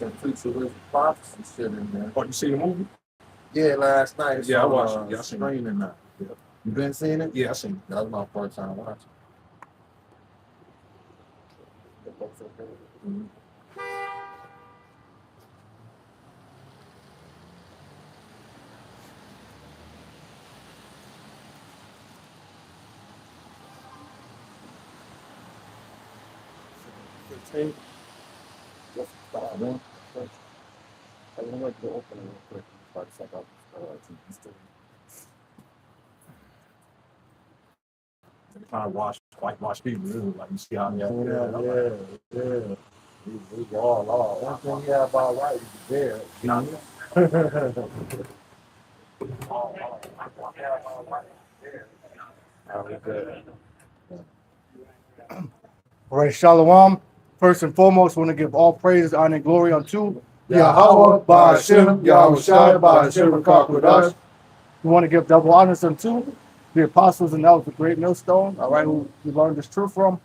some futuristic prophecy shit in there. Oh, you see the movie? Yeah, last night. It's Yeah, I on, watched it. Yeah, I seen it. streaming now. Yeah. You been seeing it? Yeah, I seen That was my first time watching. it. I don't like to open it real quick. Try to check out TV stuff. Trying to whitewash people, really. Like, you see how Yeah. We all. One thing you have about white is there. All right, Shalom. First and foremost, want to give all praise, honor, and glory unto Yahweh, Ba'ashem, Yahweh Shai, Ba'ashem, Rakakwadash. We want to give double honors unto the apostles and elders of the great millstone, all right, who we learned this truth from.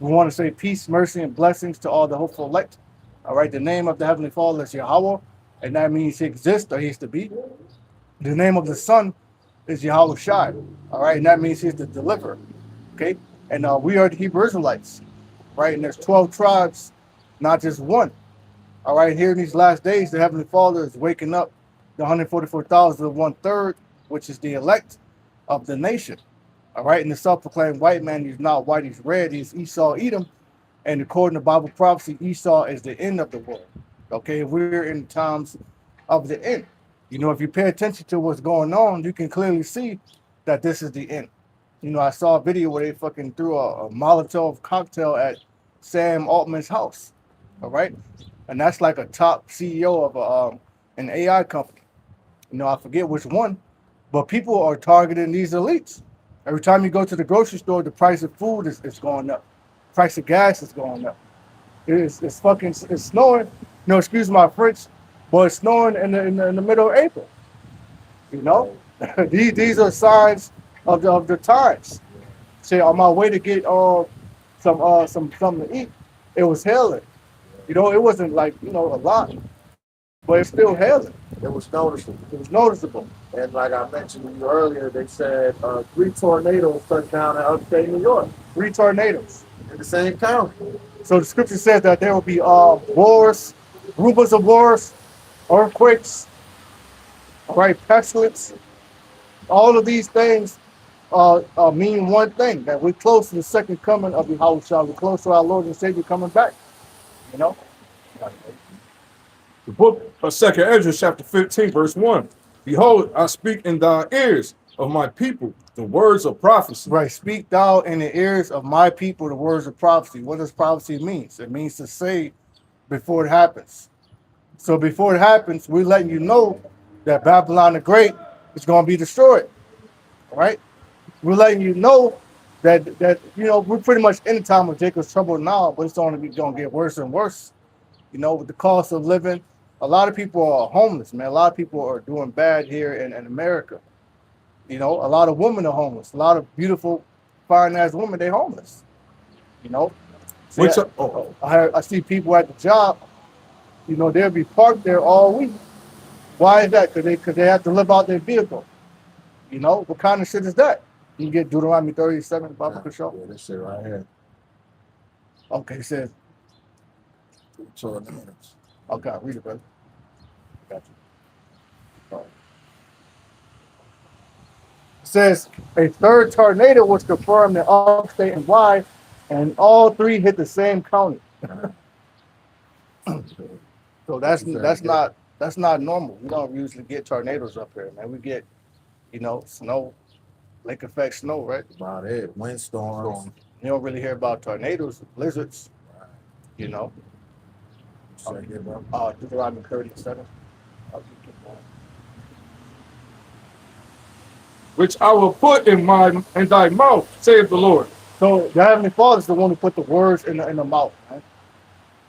We want to say peace, mercy, and blessings to all the hopeful elect. All right, the name of the Heavenly Father is Yahweh, and that means he exists or he is to be. The name of the Son is Yahweh Shai, all right, and that means he's the deliverer, okay? And we are the Hebrew Israelites, right? And there's 12 tribes, not just one. All right, here in these last days, the Heavenly Father is waking up the 144,000 of 1/3, which is the elect of the nation. All right, and the self-proclaimed white man, he's not white, he's red, he's Esau, Edom. And according to Bible prophecy, Esau is the end of the world. Okay, we're in times of the end. You know, if you pay attention to what's going on, you can clearly see that this is the end. You know, I saw a video where they fucking threw a Molotov cocktail at Sam Altman's house. All right, and that's like a top CEO of an AI company. You know, I forget which one, but people are targeting these elites. Every time you go to the grocery store, the price of food is going up. Price of gas is going up. It's snowing. No, excuse my French, but it's snowing in the middle of April. You know, these are signs of the times. Say on my way to get something to eat, it was hailing. You know, it wasn't like, you know, a lot, but it's still hailing. It was noticeable. It was noticeable. And like I mentioned to you earlier, they said 3 tornadoes touched down in upstate New York. 3 tornadoes in the same county. So the scripture says that there will be wars, rumors of wars, earthquakes, all right, pestilence. All of these things mean one thing, that we're close to the second coming of Yahushua. We're close to our Lord and Savior coming back. You know? The book of 2nd Ezra, chapter 15, verse 1. Behold, I speak in thy ears of my people the words of prophecy. Right. Speak thou in the ears of my people the words of prophecy. What does prophecy mean? It means to say before it happens. So before it happens, we're letting you know that Babylon the Great is going to be destroyed. All right? We're letting you know that you know, we're pretty much in the time of Jacob's trouble now, but it's only going to get worse and worse. You know, with the cost of living, a lot of people are homeless, man. A lot of people are doing bad here in America. You know, a lot of women are homeless. A lot of beautiful, fine-ass women, they're homeless. You know? See, I see people at the job, you know, they'll be parked there all week. Why is that? Because they have to live out their vehicle. You know? What kind of shit is that? You can get Deuteronomy 37, Bible Control. Yeah, this shit right here. Okay, it says. Tornadoes. Okay, read it, brother. Got you. Right. It says a third tornado was confirmed in upstate and Y, and all 3 hit the same county. So that's not normal. We don't usually get tornadoes up here, man. We get, you know, snow, lake effect snow, right? About it. Windstorms. You don't really hear about tornadoes, blizzards, you know. Deuteronomy 37. Which I will put in thy mouth, saith the Lord. So the Heavenly Father is the one who put the words in the mouth, man.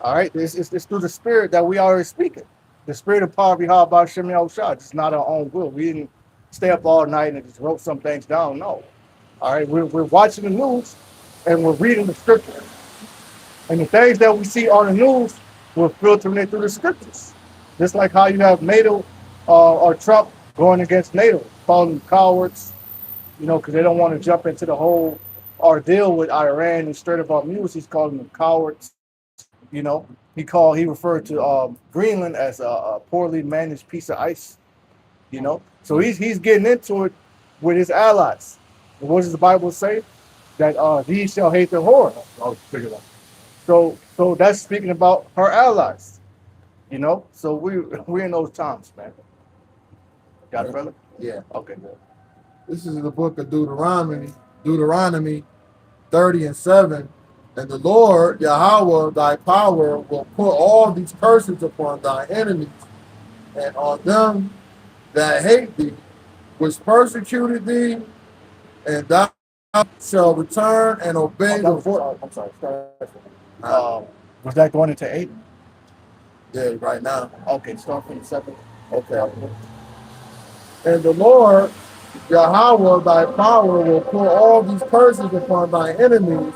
All right, it's through the Spirit that we are speaking. The Spirit of power, Yahweh Shem Yahushua. It's not our own will. We didn't stay up all night and just wrote some things down. No. All right, we're watching the news and we're reading the scripture. And the things that we see on the news we're filtering it through the scriptures. Just like how you have NATO or Trump going against NATO, calling them cowards, because they don't want to jump into the whole ordeal with Iran and Strait of Hormuz. He's calling them cowards. You know, he referred to Greenland as a poorly managed piece of ice. So he's getting into it with his allies. And what does the Bible say? That these shall hate the whore. I'll figure it out. So that's speaking about her allies. So we're in those times, man. Got it, brother? Yeah. Okay, good. This is the book of Deuteronomy 30:7. And the Lord, Yahweh, thy power, will put all these curses upon thy enemies and on them that hate thee, which persecuted thee, and thou shalt return and obey the voice. I'm sorry. Was that going into 8? Yeah, right now. Okay, start from the 7. Okay. And the Lord, Yahweh, thy power, will put all these curses upon thy enemies.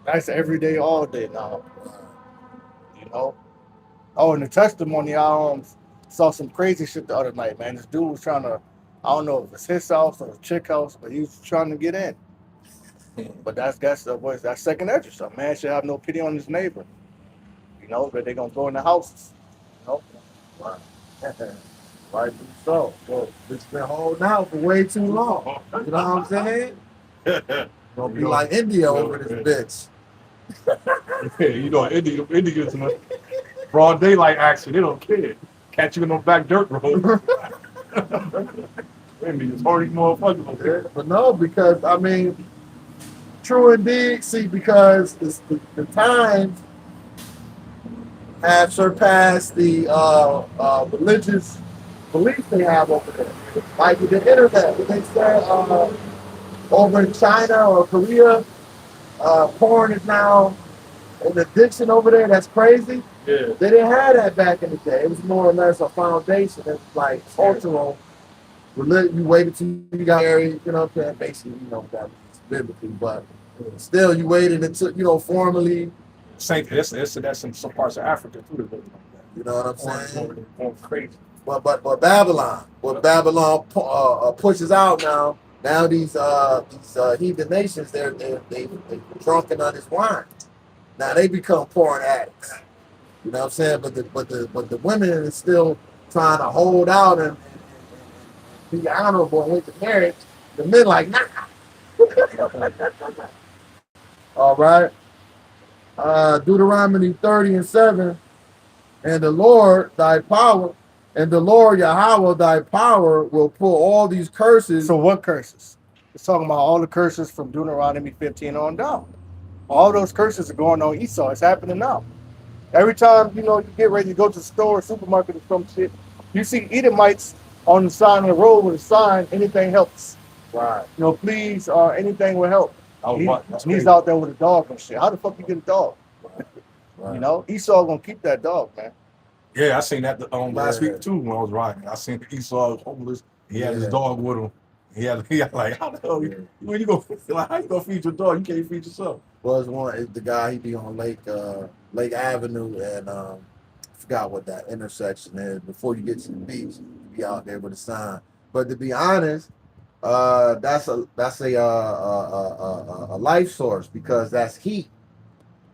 That's every day, all day now. Oh, and the testimony, I saw some crazy shit the other night, man. This dude was trying to, I don't know if it's his house or a chick house, but he was trying to get in. But that's second nature. So man should have no pity on his neighbor. But they're gonna go in the houses. Right. Rightfully so. Well, it's been holding out for way too long. You know what I'm saying? Gonna be like India over this bitch. Yeah, Indians in a broad daylight action, they don't care. Catch you in the back dirt road. Indians hardly motherfuckers over there. But no, because I mean, true indeed. See, because the times have surpassed the religious beliefs they have over there. Like with the internet, when they said over in China or Korea, porn is now an addiction over there. That's crazy. Yeah. They didn't have that back in the day. It was more or less a foundation. It's like cultural. You waited till you got married, you know what I'm saying? Basically, that was biblically, but still you waited until, formally. Same, that's in some parts of Africa too. You know what I'm saying? Going crazy. But Babylon, pushes out now these heathen nations, they're drunken on this wine. Now they become porn addicts. You know what I'm saying? But the women is still trying to hold out and be honorable with the marriage. The men like, nah. All right. Deuteronomy 30:7. And the Lord thy power, and the Lord Yahweh thy power will put all these curses. So what curses? It's talking about all the curses from Deuteronomy 15 on down. All those curses are going on Esau. It's happening now. Every time, you get ready to go to the store or supermarket or some shit, you see Edomites on the side of the road with a sign, anything helps. Right. Please, anything will help. He's out there with a dog and shit. How the fuck you get a dog? Right. Esau gonna keep that dog, man. Yeah, I seen that last week too when I was riding. I seen Esau was homeless. He had his dog with him. He had like, how the hell when you go like, how you gonna feed your dog? You can't feed yourself. Well, it's the guy, he be on Lake Avenue and I forgot what that intersection is. Before you get to the beach, you be out there with a sign. But to be honest, that's a life source because that's heat.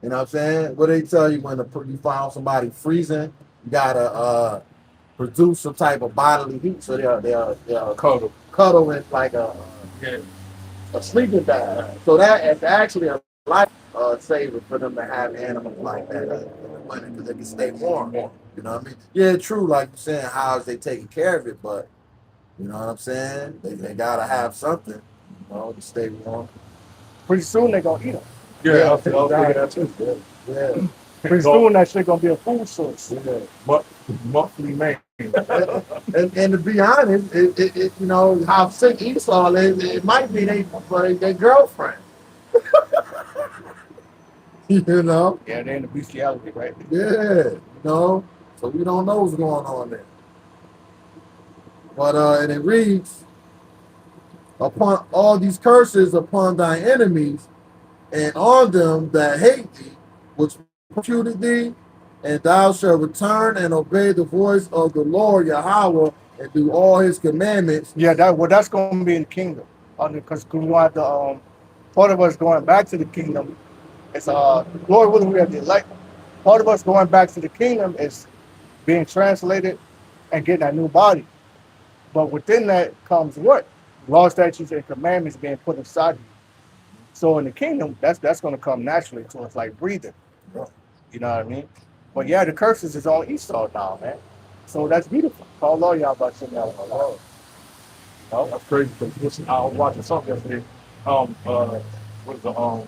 You know what I'm saying? What they tell you when you find somebody freezing, you gotta produce some type of bodily heat, so they'll cuddle in like a sleeping bag. So that is actually a life saver for them to have animals like that in the winter because they can stay warm. You know what I mean? Yeah, true. Like you're saying, how is they taking care of it? But you know what I'm saying? They gotta have something, to stay warm. Pretty soon they're gonna eat them. Yeah, I'll figure that too. Yeah. Pretty soon that shit gonna be a food source. Yeah. But monthly man. and to be honest, it how sick Esau is, it might be their girlfriend. Yeah, they're in the bestiality, right? Yeah, so we don't know what's going on there. But and it reads, upon all these curses upon thy enemies, and on them that hate thee, which persecuted thee, and thou shalt return and obey the voice of the Lord Yahweh and do all his commandments. Yeah, that's going to be in the kingdom. Because we want the part of us going back to the kingdom is Lord willing we have the elect. Part of us going back to the kingdom is being translated and getting a new body. But within that comes what? Law, statutes, and commandments being put inside you. So in the kingdom, that's going to come naturally to us, like breathing. You know what I mean? But yeah, the curses is on Esau now, man. So that's beautiful. Call all y'all about your now. Oh, that's crazy. Listen, I was watching something yesterday. What is the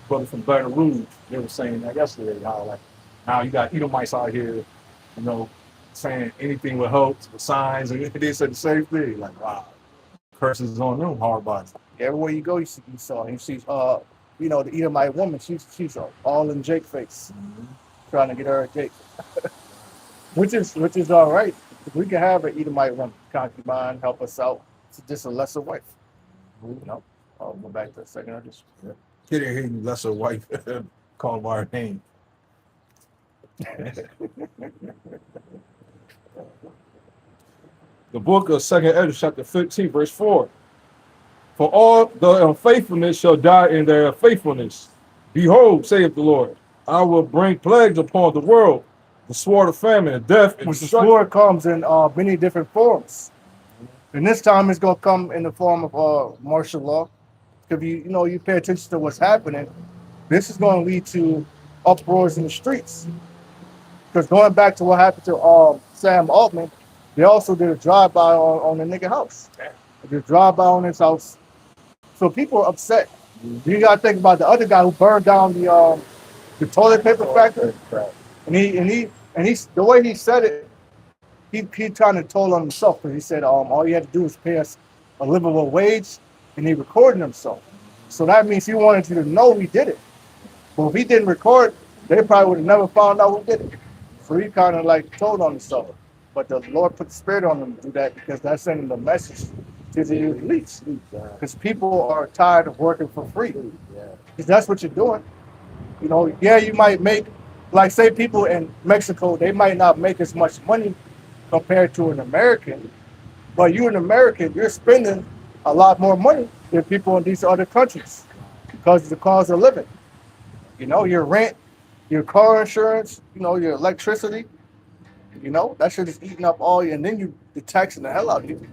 brother from Baton Rouge? They were saying that yesterday. How like now you got Edomites out here, you know, saying anything with helps, with signs, and they said the same thing. Like, wow, curses on them hard bodies. Everywhere you go, you see Esau. And you see, you know, the Edomite woman. She's all in Jake face, trying to get her a Jake, which is all right. We can have an Edomite woman, concubine, help us out. It's just a lesser wife. You know, I'll go back to the second. I just Kid ain't hating lesser wife, call him by her name. The book of 2 Ezra, chapter 15, verse 4. For all the unfaithfulness shall die in their unfaithfulness. Behold, saith the Lord, I will bring plagues upon the world, the sword of famine, and death, and which the destruction. sword comes in many different forms. And this time it's gonna come in the form of martial law. If you pay attention to what's happening, this is going to lead to uproars in the streets. Because going back to what happened to Sam Altman, they also did a drive-by on the nigga house. They did a drive-by on his house. So people are upset. You got to think about the other guy who burned down the toilet paper factory. And he the way he said it, he trying to toll on himself, because he said all you had to do was pay us a livable wage, and he recorded himself. So that means he wanted you to know he did it. But if he didn't record, they probably would have never found out who did it. So he kind of like told on himself. But the Lord put the spirit on him to do that, because that's sending the message to the elites. Because people are tired of working for free. Because that's what you're doing. You know, yeah, you might make, like say people in Mexico, they might not make as much money compared to an American. But you're an American, you're spending a lot more money than people in these other countries because of the cost of living. You know, your rent, your car insurance, you know, your electricity, you know, that shit is eating up all you, and then you're taxing the hell out of you.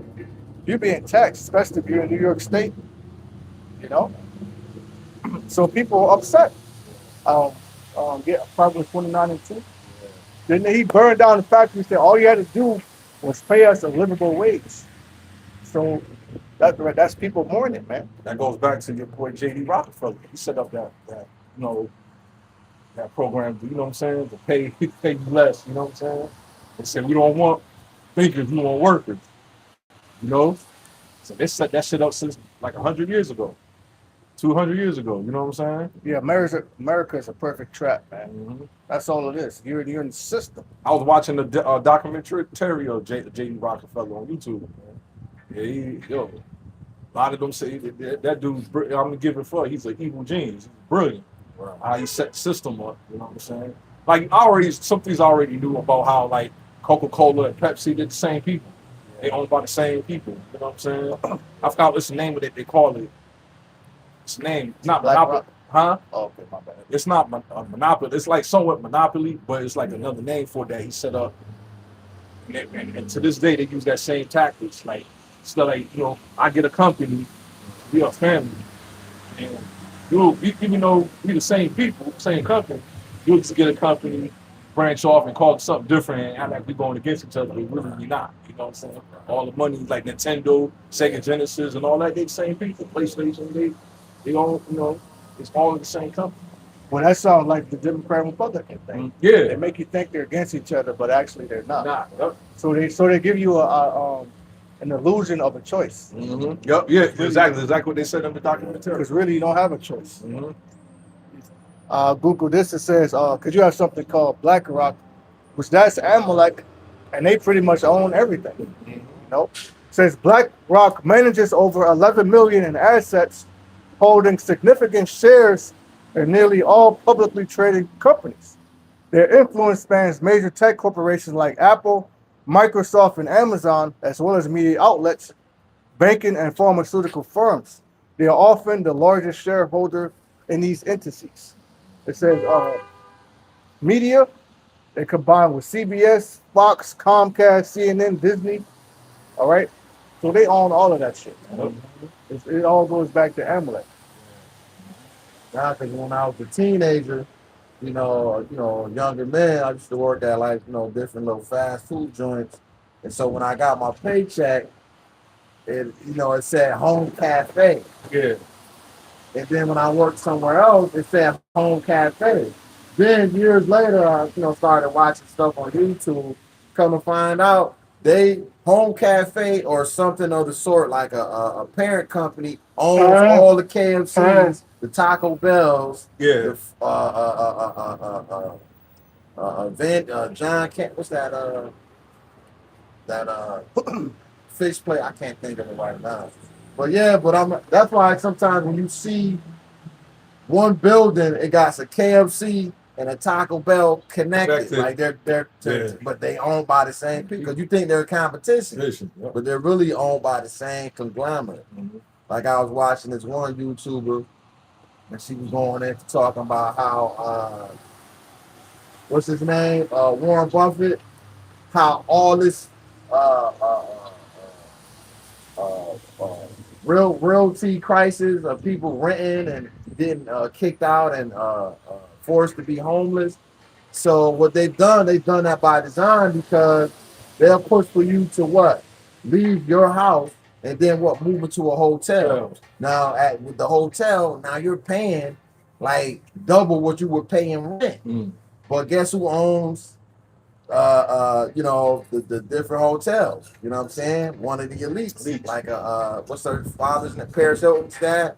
You're being taxed, especially if you're in New York State, you know. So people are upset. Yeah, probably 29 and 2. Then he burned down the factory and said all you had to do was pay us a livable wage. So that's people mourning, man. That goes back to your boy J.D. Rockefeller. He set up that that program, you know what I'm saying, to pay you less, you know what I'm saying? They said we don't want thinkers, we want workers. You know? So they set that shit up since like 100 years ago. 200 years ago, you know what I'm saying? Yeah, America is a perfect trap, man. That's all it is. You're in the system. I was watching the documentary of J.D. Rockefeller on YouTube, man. Yeah, a lot of them say that dude's, I'm gonna give it for, he's an evil genius. He's brilliant. How he set the system up, you know what I'm saying? Like some things I already knew about how like Coca-Cola and Pepsi did the same people. They owned by the same people, you know what I'm saying? I forgot what's the name of it, they call it. It's name, it's not Monopoly, huh? Oh, okay, my bad. It's not Monopoly. It's like somewhat Monopoly, but it's like another name for that he set up. And to this day, they use that same tactics. Like, still, like, you know, I get a company, we a family, and even though we the same people, same company, you'll just get a company, branch off, and call it something different, and act like we're going against each other. But really, we're not. You know what I'm saying? All the money, like Nintendo, Sega Genesis, and all that, they the same people. PlayStation, they all, you know, it's all in the same company. Well, that sounds like the Democrat and Republican thing. Yeah. They make you think they're against each other, but actually they're not. Yep. So they give you an illusion of a choice. Yep. Yeah. Exactly what they said in the documentary. Because really you don't have a choice. Google this. It says, because you have something called BlackRock, which that's Amalek, and they pretty much own everything. Nope. Says BlackRock manages over 11 million in assets, holding significant shares in nearly all publicly traded companies. Their influence spans major tech corporations like Apple, Microsoft, and Amazon, as well as media outlets, banking, and pharmaceutical firms. They are often the largest shareholder in these entities. It says media, they combine with CBS, Fox, Comcast, CNN, Disney. All right. So they own all of that shit. It all goes back to Amalek. I think when I was a teenager, a younger man, I used to work at like, different little fast food joints. And so when I got my paycheck, it said home cafe. Yeah. And then when I worked somewhere else, it said home cafe. Then years later, I started watching stuff on YouTube. Come to find out, they home cafe or something of the sort, like a parent company owns all the KFCs, the Taco Bells, Yeah. John what's that fish play? I can't think of it right now. But yeah, that's why sometimes when you see one building, it got a KFC and a Taco Bell connected. Like but they owned by the same people. Because you think they're competition, but they're really owned by the same conglomerate. Mm-hmm. Like I was watching this one YouTuber, and she was going into talking about how what's his name, Warren Buffett, how all this realty crisis of people renting and getting kicked out and forced to be homeless. So what they've done that by design, because they'll push for you to what? Leave your house and then move into a hotel. Yeah. Now with the hotel, now you're paying like double what you were paying rent. Mm. But guess who owns the different hotels? You know what I'm saying? One of the elites. Like what's their father's name? Paris Hilton's dad.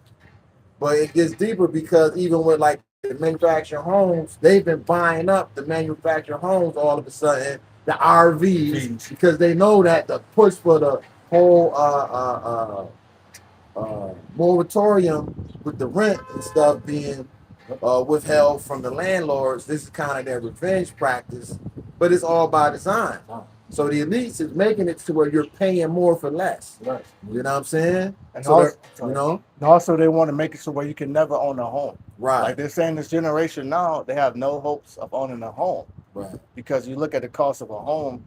But it gets deeper, because even with like the manufactured homes, they've been buying up the manufactured homes all of a sudden, the RVs, because they know that the push for the whole moratorium with the rent and stuff being withheld from the landlords. This is kind of their revenge practice, but it's all by design. So the elites is making it to where you're paying more for less. Right. You know what I'm saying? And so also they want to make it so where you can never own a home. Right. Like they're saying this generation now, they have no hopes of owning a home. Right. Because you look at the cost of a home,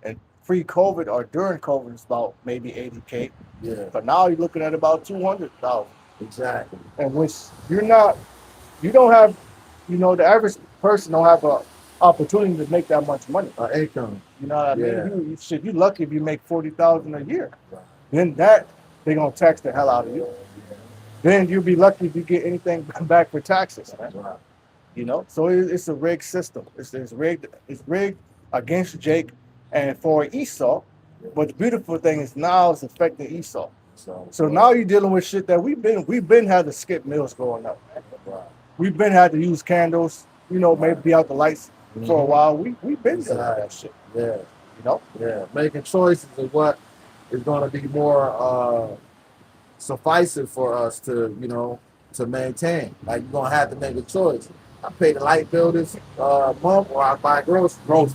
and pre-COVID or during COVID, it's about maybe $80K. Yeah. But now you're looking at about $200,000. Exactly. And which you don't have, the average person don't have a opportunity to make that much money. Income. You know what I mean? Yeah. You're lucky if you make $40,000 a year. Right. Then they're gonna tax the hell out of you. Yeah. Then you'll be lucky if you get anything back for taxes. Right. So it's a rigged system. It's rigged. It's rigged against Jake and for Esau. But the beautiful thing is now it's affecting Esau. So now you're dealing with shit that we've been had to skip meals growing up. Right. We've been had to use candles. Maybe be out the lights for a while. We've been doing that shit. Yeah. Yeah. Making choices of what is going to be more sufficient for us to maintain. Like, you're going to have to make a choice. I pay the light bill this month, or I buy groceries.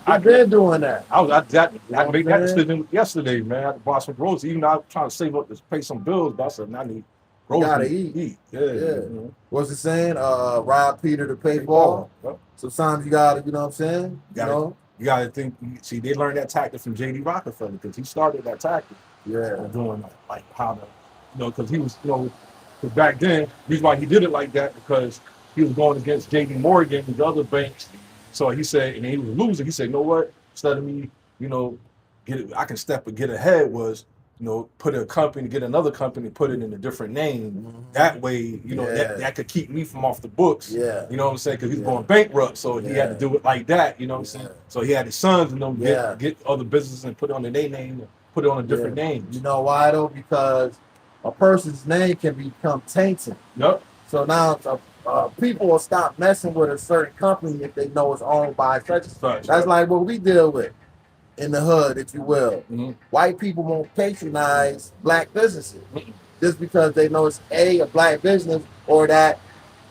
I've been doing that. I made that decision yesterday, man. I had to buy some groceries. Even though I was trying to save up to pay some bills, but I said, I need groceries. You gotta eat. Yeah. Mm-hmm. What's it saying? Rob Peter to pay Paul. Yep. Sometimes you gotta, you know what I'm saying? You gotta think. See, they learned that tactic from J.D. Rockefeller, because he started that tactic. Yeah. Doing like how to, because he was, because back then, the reason why he did it like that, because he was going against J.D. Morgan and the other banks. So he said, and he was losing. He said, you know what? Instead of me, I can step and get ahead. Was put a company, get another company, put it in a different name. Mm-hmm. That way, that could keep me from off the books. Yeah. You know what I'm saying? Because he's going bankrupt, so he had to do it like that. You know what I'm saying? So he had his sons and them get other businesses and put it on their name, and put it on a different name. You know why though? Because a person's name can become tainted. Yep. So now people will stop messing with a certain company if they know it's owned by such and such. That's like what we deal with. in the hood, if you will. White people won't patronize black businesses just because they know it's a black business, or that,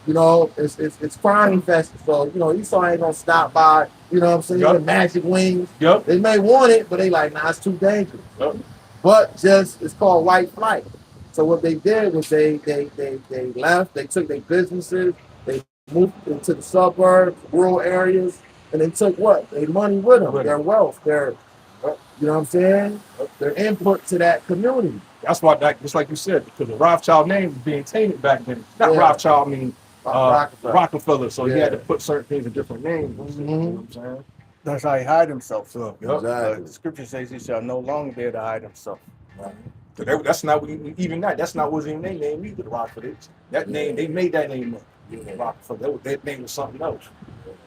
you know, it's crime infested. So, you know, Esau ain't gonna stop by, you know what I'm saying, Yep. magic wings. Yep. They may want it, but they like, nah, it's too dangerous. Yep. But just, it's called white flight. So what they did was they left, they took their businesses, they moved into the suburbs, rural areas, and they took what? Their money with them, their wealth, their, you know what I'm saying? Their input to that community. That's why, just like you said, because the Rothschild name was being tainted back then. Not Rothschild, I mean Rockefeller. So he had to put certain things in different names. You know what I'm saying? That's how he hide himself. So Exactly. the scripture says he shall no longer be able to hide himself. Right. So that's not even that. That's not what's in their name either. The Rockefeller. That name, they made that name up. Rockefeller. That name was something else.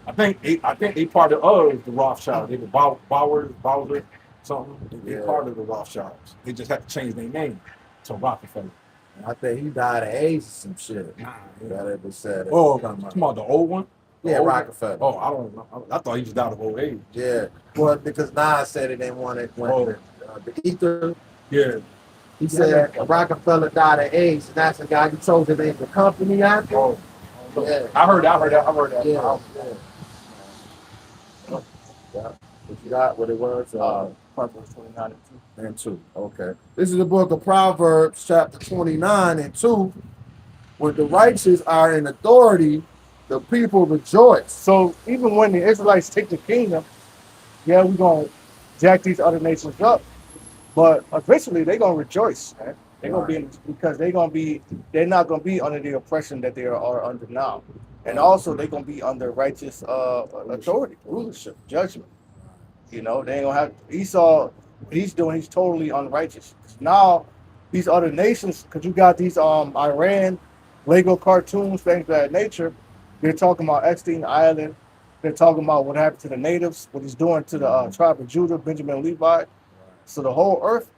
I think they part of the Rothschild. They were Bauer, something. They part of the Rothschilds. They just had to change their name to Rockefeller. I think he died of AIDS or some shit. That ever said. Oh, come on, the old one. Yeah, Rockefeller. Oh, I don't know. I thought he was died of old age. Yeah, well, because Nas said it didn't want it when the ether. Yeah. He said Rockefeller died of AIDS, and that's the guy who chose to name the company after. Oh, yeah. I heard that. Yeah. What you got? What it was? Proverbs 29 and 2. Okay. This is the book of Proverbs, chapter 29 and 2. When the righteous are in authority, the people rejoice. So even when the Israelites take the kingdom, yeah, we're going to jack these other nations up. But eventually they're going to rejoice, man. They're going to be, because they're not going to be under the oppression that they are under now. And also they're going to be under righteous authority, rulership, judgment. You know, they ain't going to have, Esau, he's totally unrighteous. Now, these other nations, because you got these Iran, Lego cartoons, things of that nature, they're talking about Epstein Island. They're talking about what happened to the natives, what he's doing to the tribe of Judah, Benjamin Levi. So the whole earth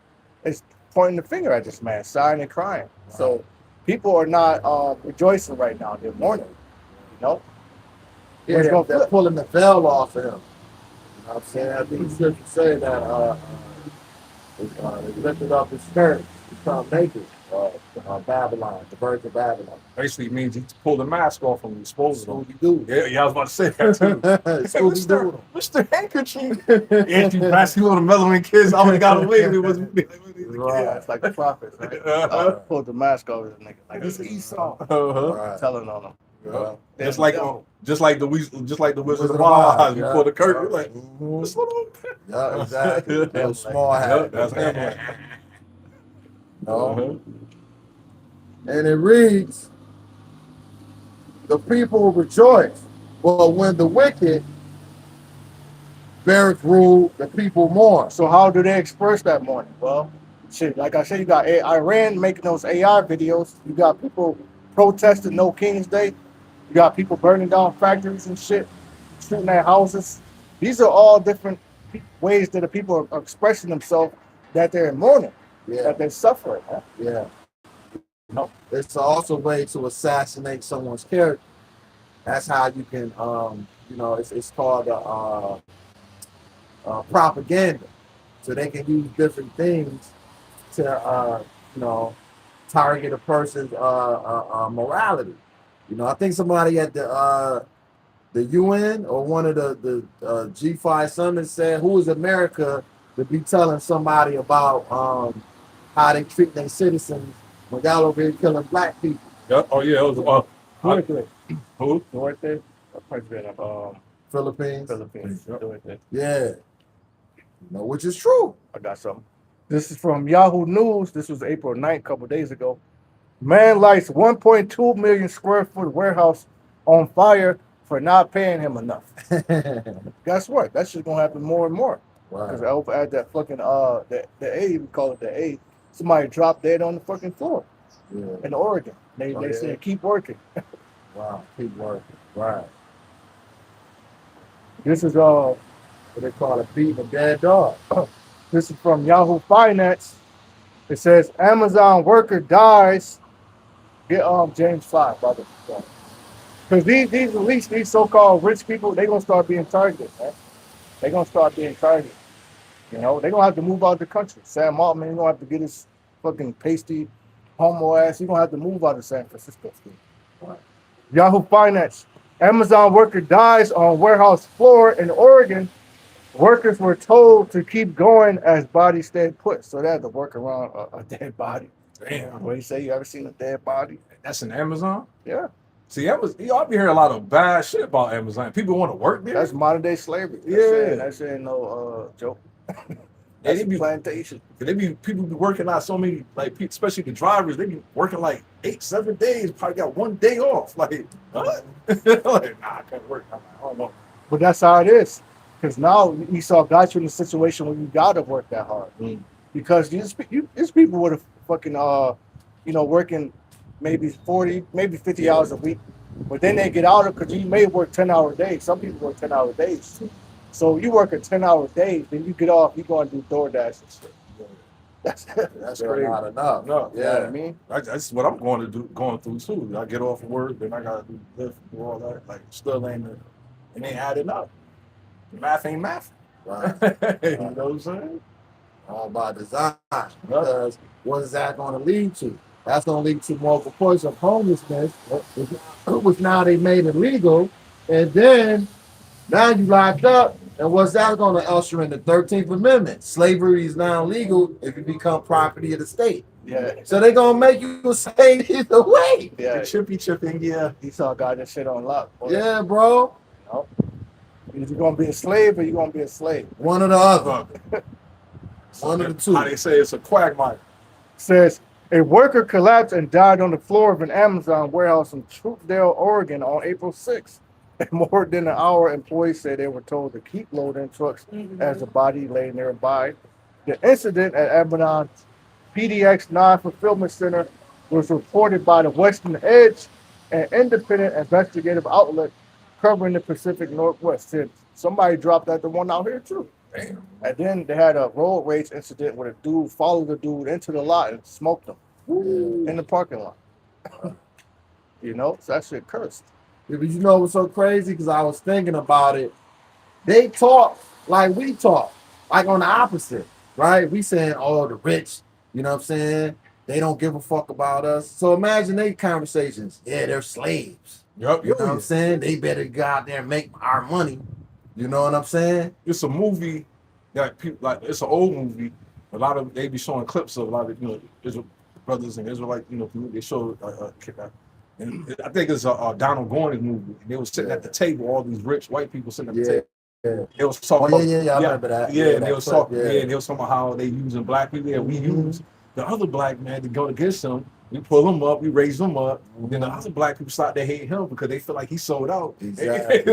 is pointing the finger at this man, sighing and crying. So people are not rejoicing right now. They're mourning, you know? Yeah, they're pulling the veil off of him. You know what I'm saying? I think the scripture say that they lifted up his skirt, become naked. Babylon, the birds of Babylon. Basically means he pulled the mask off and exposed them. Scooby-Doo. Yeah, I was about to say that too. Scooby-Doo. Mr. Handkerchief. Anthony Baskin, the mellowing kids, I only got away with it. Was right. It's like the prophets, right? Pulled the mask over the nigga. Like, this is Esau. Telling on him. Just like the Wizard of Oz before the curtain. Like, this little. Yeah, exactly. That small hat. That's him. And it reads, the people rejoice, but when the wicked beareth rule, the people mourn. So how do they express that mourning? Well, shit, like I said, you got Iran making those AI videos. You got people protesting No King's Day. You got people burning down factories and shit, shooting at houses. These are all different ways that the people are expressing themselves, that they're in mourning, that they're suffering. Huh? Yeah. No, it's also a way to assassinate someone's character. That's how you can, it's called propaganda. So they can use different things to, target a person's morality. You know, I think somebody at the UN or one of the G5 summits said, "Who is America to be telling somebody about how they treat their citizens when y'all over here killing black people?" Yeah. Oh yeah, it was who? Duarte, president of Philippines. Duarte. Yeah. Which is true. I got something. This is from Yahoo News. This was April 9th, a couple of days ago. Man lights 1.2 million square foot warehouse on fire for not paying him enough. Guess what? That shit's gonna happen more and more. Because over at that fucking the A, we call it the A, somebody dropped dead on the fucking floor in Oregon. They said keep working. Wow, keep working. Right. This is what they call it, beating a dead dog. This is from Yahoo Finance. It says Amazon worker dies. Get James 5, brother. Because these at least these so-called rich people, they're gonna start being targeted, man. They're gonna start being targeted. You know, they're gonna have to move out the country. Sam Altman, he's gonna have to get his fucking pasty homo ass. He's gonna have to move out of San Francisco. Yahoo Finance. Amazon worker dies on warehouse floor in Oregon. Workers were told to keep going as body stayed put. So they had to work around a dead body. Damn. What do you say? You ever seen a dead body? That's in Amazon? Yeah. See, I'll be hearing a lot of bad shit about Amazon. People want to work there. That's modern day slavery. That shit ain't no joke. That's a plantation. People be working out so many, like, especially the drivers, they be working like 8-7 days, probably got 1 day off. Like, what? Like, nah, I can't work. I don't know. But that's how it is. Because now Esau got you in a situation where you gotta work that hard. Because these people would have fucking working maybe 40, maybe 50 hours a week. But then they get out of because you may work 10-hour days. Some people work 10-hour days. So you work a 10-hour day, then you get off, you go and do DoorDash and shit. That's crazy. Not enough. No, You know what I mean? that's what I'm going through too. I get off of work, then I gotta do Lyft, do all that. Like, still ain't adding up. The math ain't math. Right. You know what I'm saying? All by design. Because what is that going to lead to? That's going to lead to more reports of homelessness, which now they made illegal. And then now you locked up. And what's that going to usher in? The 13th Amendment? Slavery is now legal if you become property of the state. Yeah. So they're going to make you a slave either way. Yeah. Chipping, yeah. Esau got this shit on lock. Boy. Yeah, bro. You know? Either you're going to be a slave or you're going to be a slave. One or the other. One of the two. How they say it's a quagmire. Says a worker collapsed and died on the floor of an Amazon warehouse in Troutdale, Oregon on April 6th. More than an hour, employees said they were told to keep loading trucks as the body lay nearby. The incident at Amazon's PDX non-fulfillment center was reported by the Western Edge, an independent investigative outlet covering the Pacific Northwest. Said somebody dropped that the one out here too. Damn. And then they had a road rage incident where a dude followed the dude into the lot and smoked him in the parking lot. You know, so that shit cursed. Yeah, but you know what's so crazy? Because I was thinking about it. They talk like we talk, like on the opposite, right? We saying, oh, the rich, you know what I'm saying? They don't give a fuck about us. So imagine they conversations. Yeah, they're slaves. Yup. You know what I'm saying? They better go out there and make our money. You know what I'm saying? It's a movie that people like. It's an old movie. A lot of they be showing clips of a lot of Israel brothers and Israelite. They show. And I think it's a Donald Gordon movie. And they was sitting at the table, all these rich white people sitting at the table. Yeah. They was talking. I remember that. Yeah, and they was talking. Yeah, and they was talking about how they using black people. Yeah, we use the other black man to go against them. We pull him up, we raise him up. Then the other black people start to hate him because they feel like he sold out. Exactly.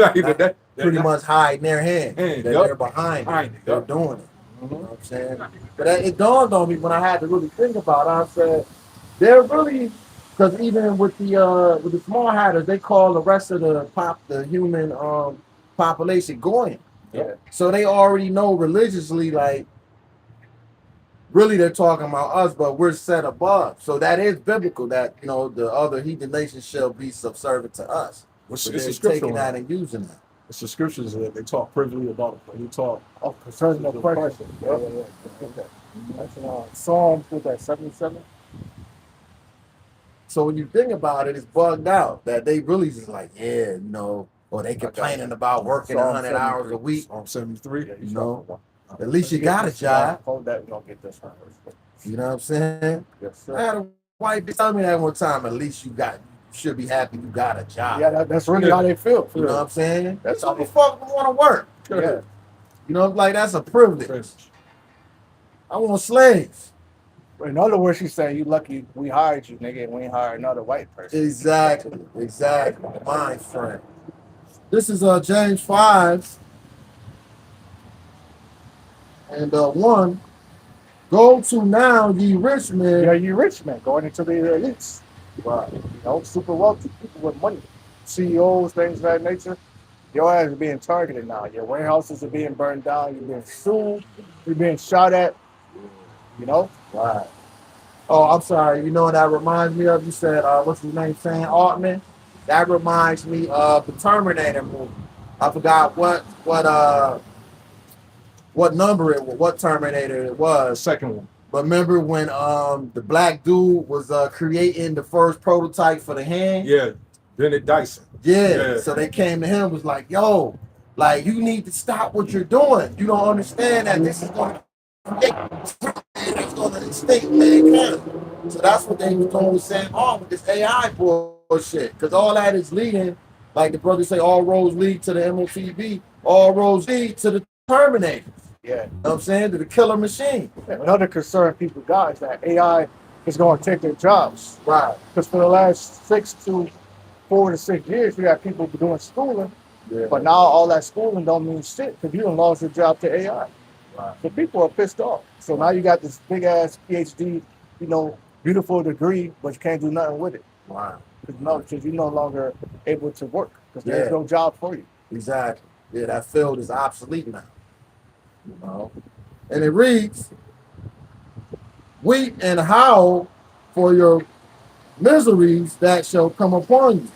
Pretty much hiding their hand. They're behind it. They're doing it. You know what I'm saying? But it dawned on me when I had to really think about it. I said, they're really, because even with the small hatters, they call the rest of the human population Goyim. Yeah. So they already know religiously, like, really they're talking about us, but we're set above. So that is biblical that, the other heathen nations shall be subservient to us. It's They're a scripture taking that and using that. It's the scriptures that they talk privily about it. They talk concerning the question. Yeah. That's Psalm 77. So when you think about it, it's bugged out that they really just like, or they complaining about working 100 hours a week. Psalm 73. At least you got a job. Hold that, we're going to get this one. You know what I'm saying? Yes, sir. I had a wife tell me that one time, at least you should be happy you got a job. Yeah, that's really how they feel. You know what I'm saying? That's how the fuck we want to work. Yeah. Like that's a privilege. I want slaves. In other words, she's saying, you lucky we hired you, nigga, and we ain't hired another white person. Exactly. My friend. This is James 5 and 1. Go to now, ye rich men. Yeah, you rich men going into the elites. Right. Super wealthy people with money. CEOs, things of that nature. Your ass is being targeted now. Your warehouses are being burned down. You're being sued. You're being shot at. Right. Oh, I'm sorry. You know what that reminds me of? You said, what's his name? Sam Altman. That reminds me of the Terminator movie. I forgot what what number it was, what Terminator it The was. second one. But remember when the black dude was creating the first prototype for the hand? Yeah, Bennett Dyson. Yeah. So they came to him, was like, yo, like you need to stop what you're doing. You don't understand that this is going to create it's going to extinct mankind. So that's what they was doing with Sam Hall with this AI bullshit. Because all that is leading, like the brothers say, all roads lead to the MOTB, all roads lead to the Terminator. Yeah. You know what I'm saying? To the killer machine. Another concern people got is that AI is going to take their jobs. Right. Because for the last 4 to 6 years, we got people doing schooling, but now all that schooling don't mean shit because you done lost your job to AI. Right. So people are pissed off. So now you got this big ass PhD, beautiful degree, but you can't do nothing with it. Wow. Because you're no longer able to work because there's no job for you. Exactly. Yeah, that field is obsolete now. You know? And it reads, weep and howl for your miseries that shall come upon you.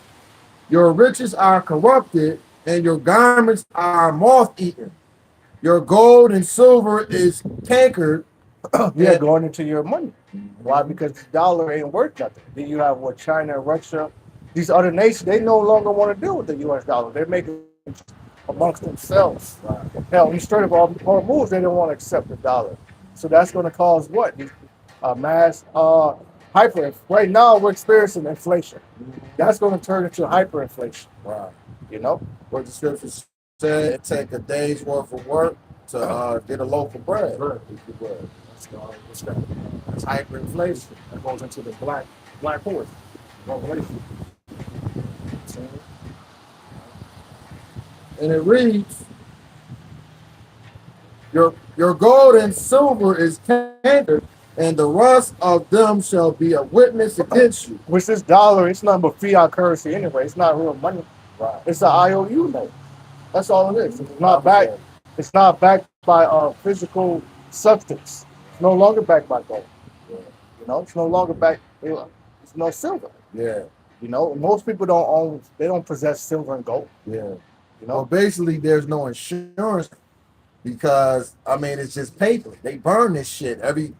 Your riches are corrupted, and your garments are moth-eaten. Your gold and silver is cankered. Going into your money. Why? Because the dollar ain't worth nothing. Then you have China, Russia, these other nations, they no longer want to deal with the US dollar. They're making amongst themselves. Hell, instead of all moves, they don't want to accept the dollar. So that's going to cause what? Mass hyper. Right now, we're experiencing inflation. That's going to turn into hyperinflation. Wow. What the scripture said, it take a day's worth of work to get a loaf of bread. What's that? That's hyperinflation. That goes into the black horse. Revelation. And it reads, your gold and silver is cankered, and the rust of them shall be a witness against you. Which this dollar, it's nothing but fiat currency anyway. It's not real money. Right. It's an IOU note. That's all it is. It's not backed. It's not backed by a physical substance. It's no longer backed by gold. Yeah. It's no longer backed. It's no silver. Yeah. Most people don't own. They don't possess silver and gold. Yeah. Well, basically, there's no insurance because it's just paper. They burn this shit every,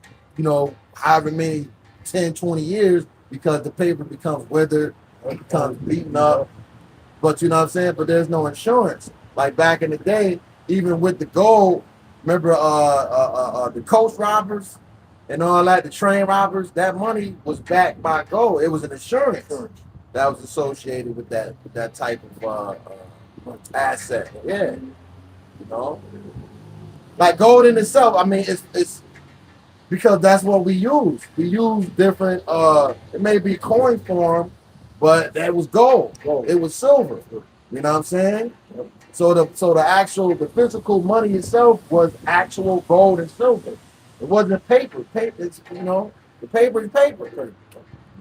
however many 10, 20 years because the paper becomes withered, it becomes beaten up. But you know what I'm saying? But there's no insurance. Like back in the day, even with the gold, remember the coast robbers and all that, the train robbers, that money was backed by gold. It was an insurance that was associated with that type of asset. Yeah. Like gold in itself, it's because that's what we use. We use different it may be coin form, but that was gold. It was silver. You know what I'm saying? So the physical money itself was actual gold and silver. It wasn't paper. It's the paper is paper.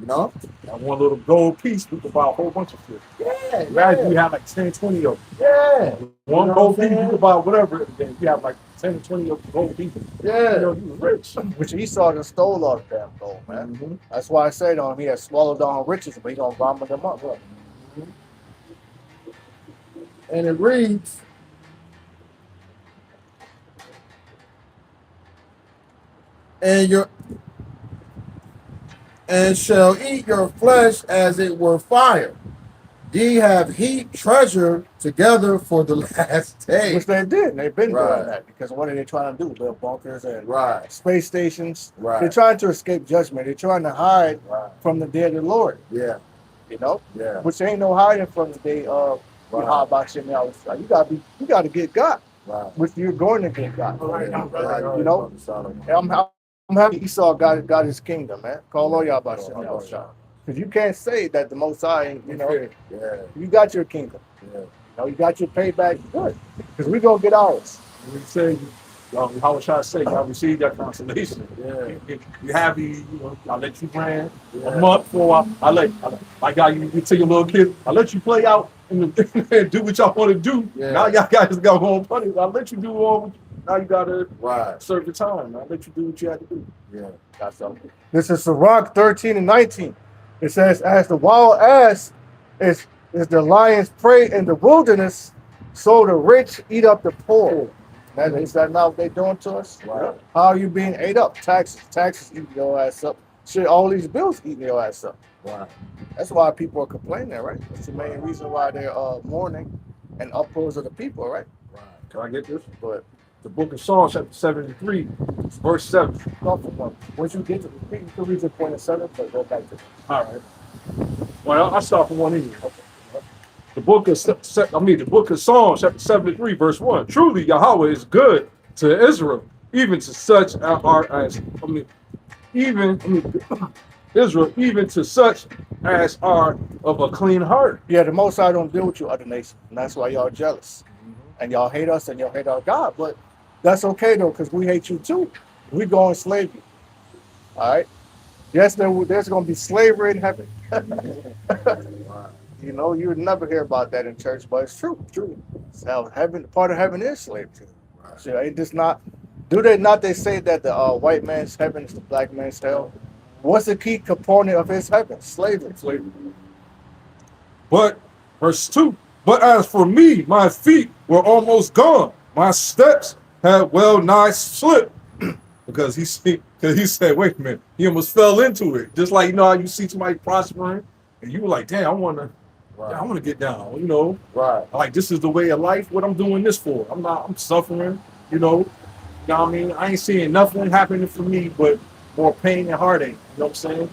That one little gold piece, we could buy a whole bunch of shit. Yeah. Imagine you have like 10, 20 of them. Yeah. One gold piece, you could buy whatever. Then you have like 10 or 20 of gold pieces. Yeah. You rich. Which Esau just stole all the damn gold, man. Mm-hmm. That's why I said he has swallowed down riches, but he's gonna vomit them up. Mm-hmm. And it reads, and shall eat your flesh as it were fire. Ye have heaped treasure together for the last day. Which they did. They've been doing that because what are they trying to do? Build bunkers and space stations. Right. They're trying to escape judgment. They're trying to hide from the day of the Lord. Yeah. Yeah. Which ain't no hiding from the day of you gotta get God. Right. Which you're going to get God. Right. I'm happy Esau got his kingdom, man. Call all y'all about because you can't say that the Most High, you got your kingdom. Yeah. You got your payback. Good, because we gonna get ours. We say, how was I say? Y'all received that consolation. Yeah. You happy? I let you brand a month for. I got you tell your little kid. I let you play out and do what y'all want to do. Yeah. Now y'all guys got home punish. I let you do all. Now you gotta serve the time. I let you do what you had to do. Yeah. Got something. This is Sirach 13 and 19. It says, as the wild ass is the lion's prey in the wilderness, so the rich eat up the poor. Is that not what they're doing to us? Right. How are you being ate up? Taxes eating your ass up. Shit, all these bills eating your ass up. Right. That's why people are complaining, right? That's the main reason why they're mourning and uproars of the people, right? Right. Can I get this? But The book of Psalms, chapter 73, verse 7. once you get to the you can read the point of 7, but go back to it. All right. Well, I'll start from one in. The book of the book of Psalms, chapter 73, verse 1. Truly, Yahweh is good to Israel, even to such Israel, even to such as are of a clean heart. Yeah, the Most High don't deal with you other nations, and that's why y'all jealous. And y'all hate us and y'all hate our God. But that's okay though, because we hate you too. We go in slavery. All right. Yes, there's gonna be slavery in heaven. You know, you would never hear about that in church, but it's true. True. So heaven, part of heaven is slavery. So it does not. Do they not? They say that the white man's heaven is the black man's hell. What's the key component of his heaven? Slavery. Slavery. But verse 2. But as for me, my feet were almost gone. My steps had well nigh slipped. Because he said, wait a minute, he almost fell into it. Just like, you know how you see somebody prospering and you were like, damn, I wanna get down, you know. Right. Like, this is the way of life. What I'm doing this for? I'm suffering, you know. You know what I mean? I ain't seeing nothing happening for me but more pain and heartache. You know what I'm saying?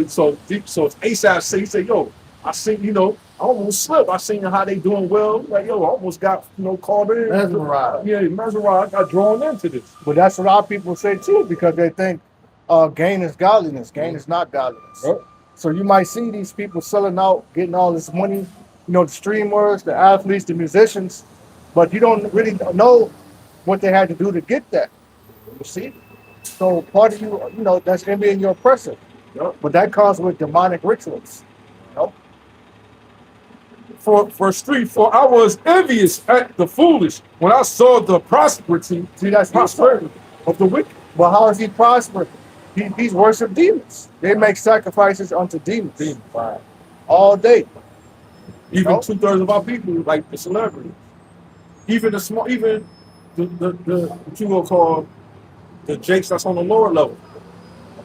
So it's ASAP say, yo, I seen, you know, I almost slipped. I seen how they doing well. Like, yo, I almost got, you know, called in. Mesmerized. Yeah, mesmerized. I got drawn into this. But that's what our people say too, because they think gain is godliness. Gain is not godliness. Yep. So you might see these people selling out, getting all this money, you know, the streamers, the athletes, the musicians, but you don't really know what they had to do to get that. You see? So part of you, you know, that's envying your oppressor. Yep. But that comes with demonic rituals. You know? For verse 3, for I was envious at the foolish when I saw the prosperity of the wicked. But how is he prospering? He's worship demons. They make sacrifices unto demons. Right. All day. Even No. 2/3 of our people, like the celebrities, even the small, even the what you gonna call the jakes that's on the lower level,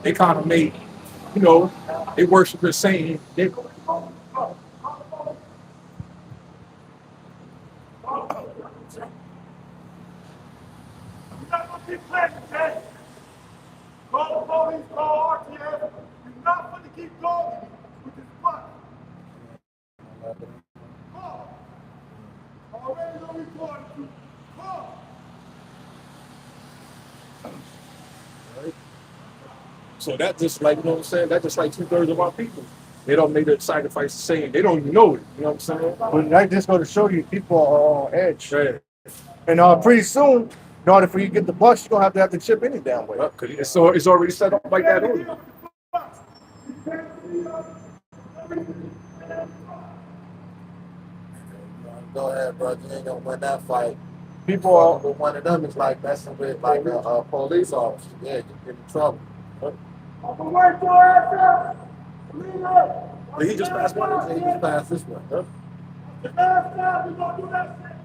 they kind of made, you know, they worship the same. They, Call the police, call RTF. You're not going to keep going with this butt. Call. Already no reporting to. Call. so that just like, you know what I'm saying? That just like 2/3 of our people. They don't make the sacrifice the same. They don't even know it. You know what I'm saying? But that just going to show you people are on edge. Right. And pretty soon, in order for you to get the bus, you're going to have the chip any damn way. So it's already set up like that. Go ahead, bro. You ain't gonna win that fight. People are, But one of them is like messing with like a police officer. Yeah, you get in trouble. Work your ass out. Leave up. Did he just pass one? He just passed this one. Huh? The last time we're going to do that shit.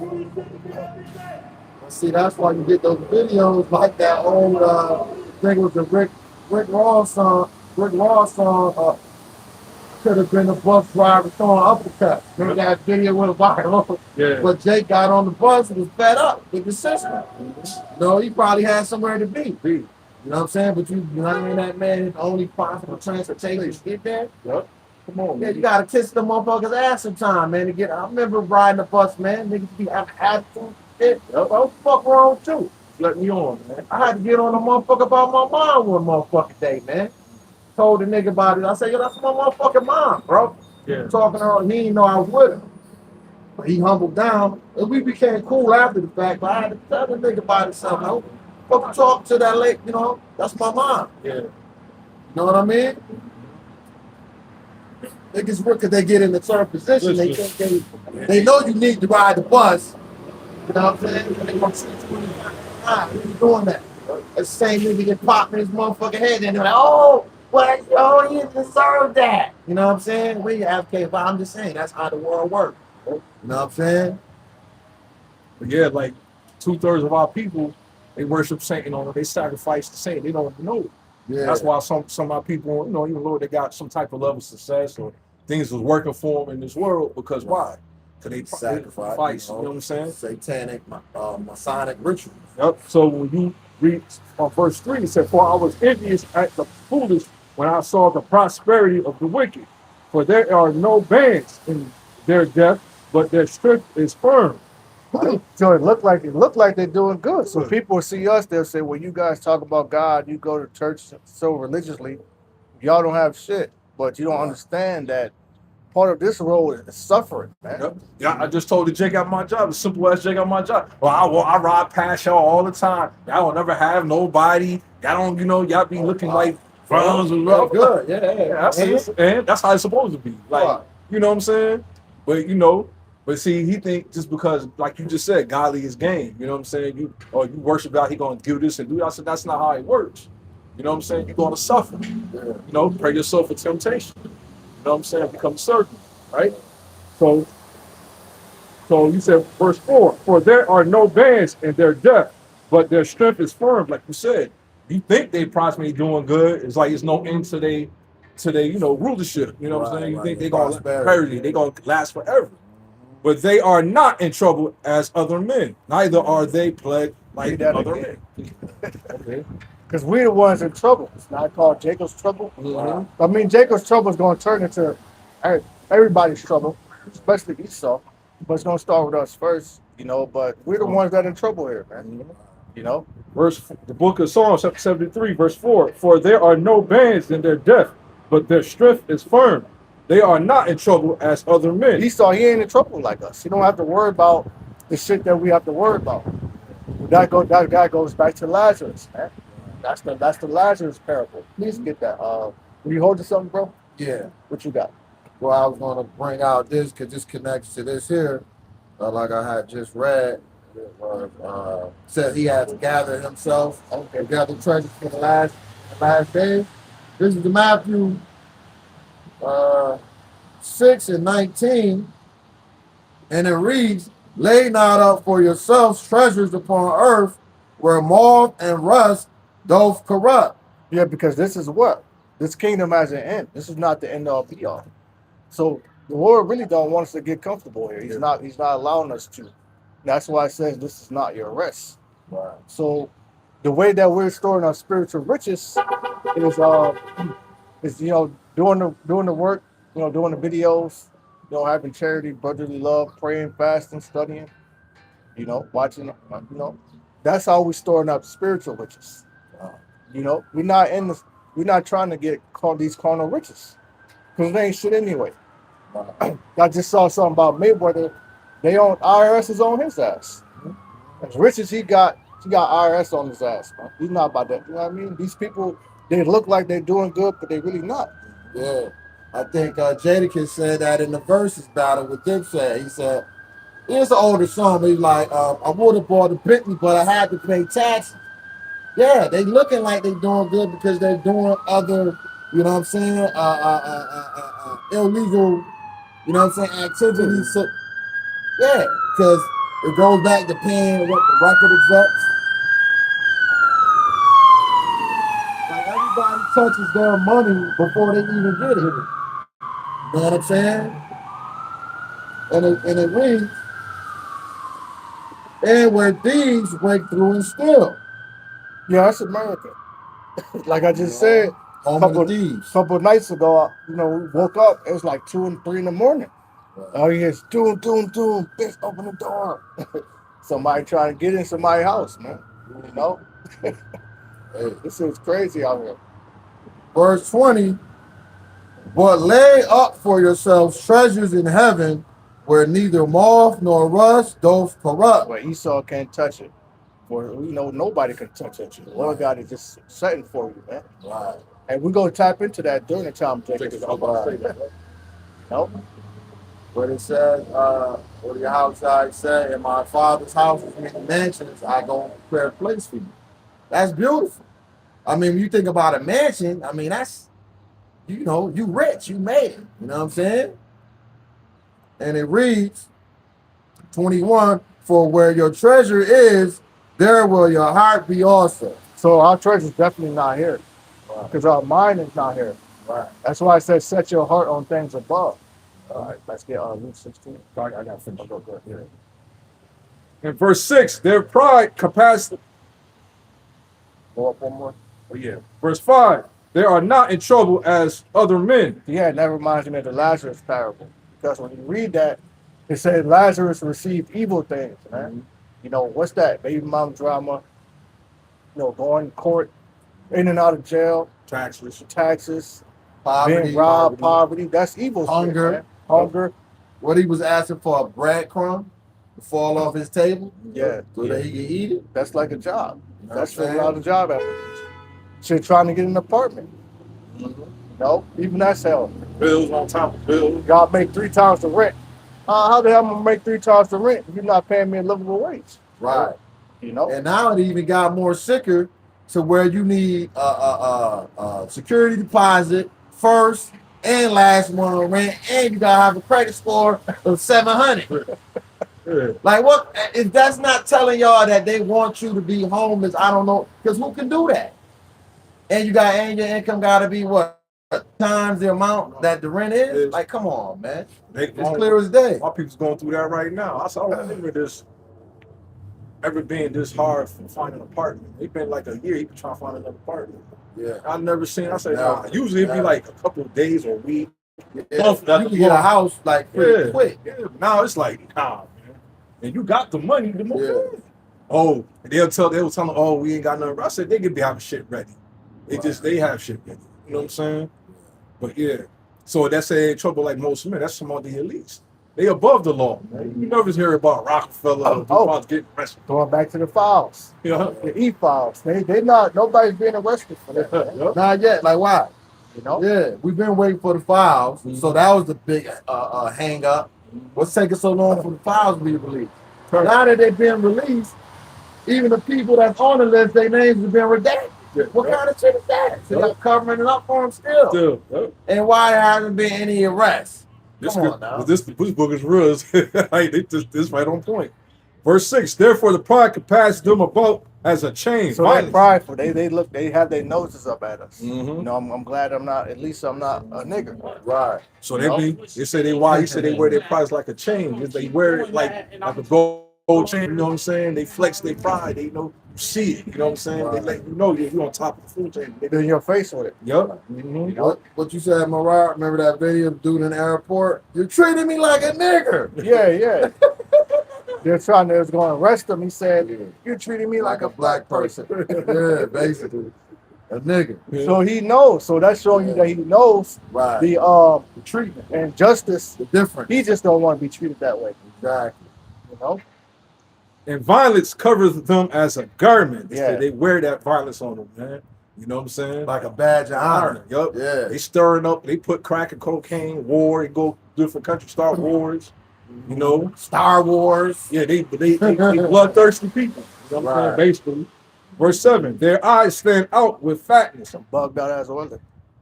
You shit to me every day. See, that's why you get those videos like that old, I think it was the Rick Ross song. Rick Ross song could have been a bus driver throwing uppercuts. Remember that video went viral? Yeah. But Jake got on the bus and was fed up with the system. No, he probably had somewhere to be. You know what I'm saying? But you know what I mean? That man, the only possible transportation is get there. Yep. Come on, Yeah, man. you gotta kiss the motherfuckers' ass sometime, man. To get, I remember riding the bus, man. Niggas be having attitude. Shit. What the fuck wrong too? Let me on, man. I had to get on the motherfucker about my mom one motherfucking day, man. Told the nigga about it. I said, yo, that's my motherfucking mom, bro. Yeah. Talking to her, he didn't know I was with him. But he humbled down. And we became cool after the fact, but I had to tell the nigga about it something. I fucking talk to that lady, you know, that's my mom. Yeah. You know what I mean? Niggas work because they get in a certain position. They think they know you need to ride the bus. You know what I'm saying? They want to see you who's doing that. That same nigga get popped in his motherfucking head and they're like, oh, well, yo, you deserve that. You know what I'm saying? We advocate, but I'm just saying that's how the world works. You know what I'm saying? But yeah, like 2/3 of our people, they worship Satan on it. They sacrifice to Satan. They don't even know it. Yeah. That's why some of our people, you know, even though they got some type of level of success or things was working for them in this world, because why? Because they sacrifice. You know what I'm saying? Satanic, Masonic rituals. Yep. So when you read on verse 3, it said, "For I was envious at the foolish when I saw the prosperity of the wicked. For there are no bands in their death, but their strength is firm." Right? So it looked like they're doing good. So people see us, they'll say, "Well, you guys talk about God, you go to church so religiously, y'all don't have shit." But you don't understand that part of this road is suffering, man. Yep. Yeah, I just told the Jake got my job. As simple as Jake got my job. Well, I ride past y'all all the time. Y'all will never have nobody. Y'all don't, you know, y'all be looking like frowns and love. Good. Yeah. And that's how it's supposed to be. Like, you know what I'm saying? But you know, but see, he think just because, like you just said, godly is gain. You know what I'm saying? You worship God, he gonna do this and do that. I said that's not how it works. You know what I'm saying? You're gonna suffer. You know, pray yourself for temptation. You know what I'm saying? Become certain, right? So you said verse 4, "For there are no bands in their death, but their strength is firm." Like you said, you think they approximately doing good. It's like it's no end to they you know, rulership. You know what I'm saying? You think they gonna prosperity, they gonna last forever. But they are not in trouble as other men, neither are they plagued like other men. Okay. Because we're the ones in trouble. It's not called Jacob's trouble. Mm-hmm. I mean, Jacob's trouble is going to turn into everybody's trouble, especially Esau. But it's going to start with us first, you know. But we're the ones that are in trouble here, man. You know. The book of Psalms, chapter 73, verse 4. "For there are no bands in their death, but their strength is firm. They are not in trouble as other men." Esau, he ain't in trouble like us. He don't have to worry about the shit that we have to worry about. That guy goes back to Lazarus, man. That's the Lazarus parable. Please get that. Will you hold to something, bro? Yeah. What you got? Well, I was going to bring out this because this connects to this here. Like I had just read, said he has gathered himself and gathered treasures for the last days. This is the Matthew 6:19, and it reads, "Lay not up for yourselves treasures upon earth, where moth and rust doth corrupt." Yeah, because this is what? This kingdom has an end. This is not the end all be all. So the Lord really don't want us to get comfortable here. He's not allowing us to. That's why it says this is not your rest. Right. So the way that we're storing our spiritual riches is you know, doing the work, you know, doing the videos, you know, having charity, brotherly love, praying, fasting, studying, you know, watching, you know. That's how we're storing up spiritual riches. You know, we're not trying to get these carnal riches, because they ain't shit anyway. I just saw something about Mayweather. IRS is on his ass. As rich as he got IRS on his ass, man. He's not about that. You know what I mean? These people, they look like they're doing good, but they really not. Yeah. I think Jadakiss said that in the versus battle with Dipset. He said, here's an older song, but he's like, I would have bought a Bentley, but I had to pay taxes. Yeah, they looking like they doing good because they're doing other, you know what I'm saying, illegal, you know what I'm saying, activities. So, yeah, because it goes back to paying what the record execs. Like everybody touches their money before they even get it. You know what I'm saying? And it reads, "And where thieves break through and steal." Yeah, that's America. Like I just said, Home of the thieves. couple of nights ago, you know, we woke up. It was like 2 and 3 in the morning. Oh, yes, doom, bitch, open the door. Somebody trying to get in somebody's house, man. You know, this is crazy out here. Verse 20, "But lay up for yourselves treasures in heaven, where neither moth nor rust doth corrupt." But Esau can't touch it. For you know, nobody can touch it. The Lord God is just setting for you, man. Right. And we're gonna tap into that during the time, Jacob. Nope. But it says, what your house I say, "In my father's house is many mansions, I go and prepare a place for you." That's beautiful. I mean, when you think about a mansion, I mean, that's, you know, you rich, you made it. You know what I'm saying? And it reads, 21, For where your treasure is, there will your heart be also. So our treasure is definitely not here because our mind is not here. Right. That's why I said set your heart on things above. All right, let's get Luke 16. I got to finish. Go ahead. In verse 6, their pride capacity. Go up one more. Oh, yeah. Verse 5, they are not in trouble as other men. Yeah, that reminds me of the Lazarus parable. Because when you read that, it said Lazarus received evil things, man. Mm-hmm. You know, what's that? Baby mom drama, you know, going to court, in and out of jail, taxes, being robbed, poverty. That's evil. Hunger. Shit, man. Hunger. What he was asking for, a breadcrumb to fall off his table? Yeah. So that he can eat it? That's like a job. You know That's what I'm a lot of job applications. Shit, trying to get an apartment. No, even that's hell. Bills on top of bills. Y'all make 3 times the rent. How the hell am I gonna make 3 times the rent if you're not paying me a livable wage? Right. You know? And now it even got more sicker to where you need a security deposit first and last month of rent, and you gotta have a credit score of 700. Like, what if that's not telling y'all that they want you to be homeless? I don't know, because who can do that? And your income gotta be what times the amount that the rent is? Like, come on, man. It's clear as day. My people's going through that right now. I saw remember this ever being this hard for finding an apartment. It's been like a year. He been trying to find another apartment. Yeah. I've never seen. I said, nah. Usually it'd be like a couple of days or a week. Yeah. You can get a house like pretty quick. Yeah. Now it's like, nah, man. And you got the money to move in. Oh, they were telling them, oh, we ain't got nothing. I said they could be having shit ready. They have shit ready. You know what I'm saying? But yeah. So that's trouble like most men. That's some of the elites. They above the law, man. You never hear about Rockefeller getting arrested. Going back to the files. Yeah. The e-files. They not, nobody's being arrested for that. Yep. Not yet. Like, why? You know? Yeah, we've been waiting for the files. So that was the big hang up. What's taking so long for the files to be released? Now that they've been released, even the people that's on the list, their names have been redacted. What kind of shit is that? So they're covering it up for them still. And why there hasn't been any arrests? Come on now. This book is real. This right on point. Verse 6, therefore the pride can pass them about as a chain. So they're prideful. They have their noses up at us. You know, I'm glad I'm not a nigger. Right. So they say they wear their pride like a chain. They wear it like a gold chain, you know what I'm saying? They flex their pride, they know you see it, you know what I'm saying? They let you know you're on top of the food chain. They're in your face with it. Yep. You know? What you said, Mariah? Remember that video of the dude in the airport? You're treating me like a nigger. Yeah. They're going to arrest him. He said, you're treating me like a black person. Yeah, basically. A nigga. So he knows. So that's showing you that he knows the treatment and justice. The difference. He just don't want to be treated that way. Exactly. You know? And violence covers them as a garment. Yeah. They wear that violence on them, man. You know what I'm saying? Like a badge of honor. Yup. Yeah. They stirring up, they put crack and cocaine, war, and go different countries, start wars. You know? Star Wars. Yeah, they bloodthirsty people. You know what I'm saying? Basically. Verse 7, their eyes stand out with fatness. Some bugged out as well.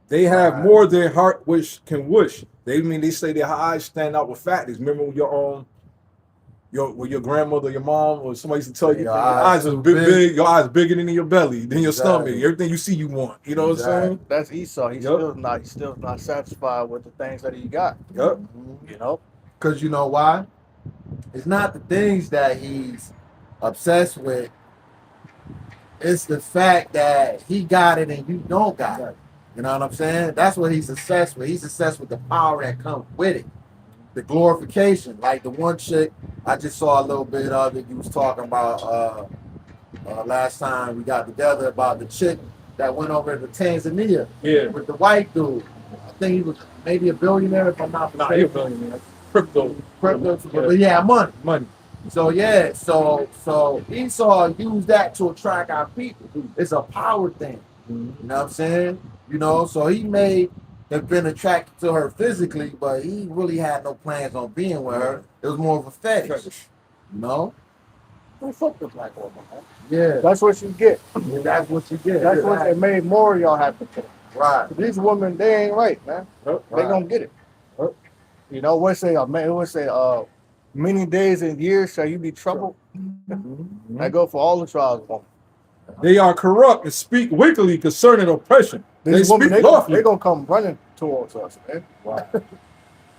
They have more than heart which can wish. They say their eyes stand out with fatness. Remember when your grandmother, your mom, or somebody used to tell you your eyes are big, your eyes bigger than your belly, than your stomach. Everything you see, you want. You know what I'm saying? That's Esau. He's still not satisfied with the things that he got. Yep. You know? Because you know why? It's not the things that he's obsessed with. It's the fact that he got it and you don't got it. You know what I'm saying? That's what he's obsessed with. He's obsessed with the power that comes with it. The glorification. Like the one chick, I just saw a little bit of it. You was talking about last time we got together about the chick that went over to Tanzania with the white dude. I think he was maybe a billionaire if I'm not mistaken. Nah, he a billionaire. Crypto. But yeah, money. So yeah, so Esau used that to attract our people. It's a power thing. You know what I'm saying? You know, so he may have been attracted to her physically, but he really had no plans on being with her. It was more of a fetish. You know? Don't fuck the black woman, man. Yeah. That's what you get. That's what you get. That's what it made more of y'all happen to. Right. These women, they ain't right, man. They gonna get it. You know, what say Many days and years shall you be troubled. Mm-hmm. I go for all the trials, woman. They are corrupt and speak wickedly concerning oppression. These They women, speak they lawfully. gonna come running towards us, man. Right.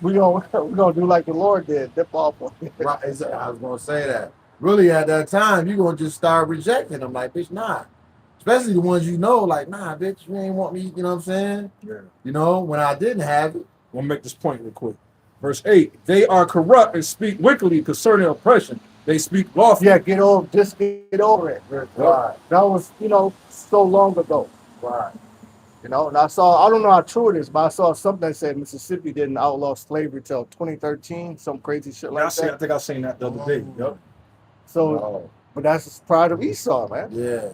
we gonna do like the Lord did, dip off on you. Right. I was gonna say that. Really, at that time, you're gonna just start rejecting them. Like, bitch, nah. Especially the ones you know, like, nah, bitch, you ain't want me. You know what I'm saying? Yeah. You know, when I didn't have it. We'll make this point real quick. Verse 8, they are corrupt and speak wickedly concerning oppression. They speak lawfully. Yeah, get over it. Right. That was, so long ago. Right. And I don't know how true it is, but I saw something that said Mississippi didn't outlaw slavery till 2013, some crazy shit like I that. think I seen that the other day. Yep. So, Oh, but that's the pride of Esau, man. yeah.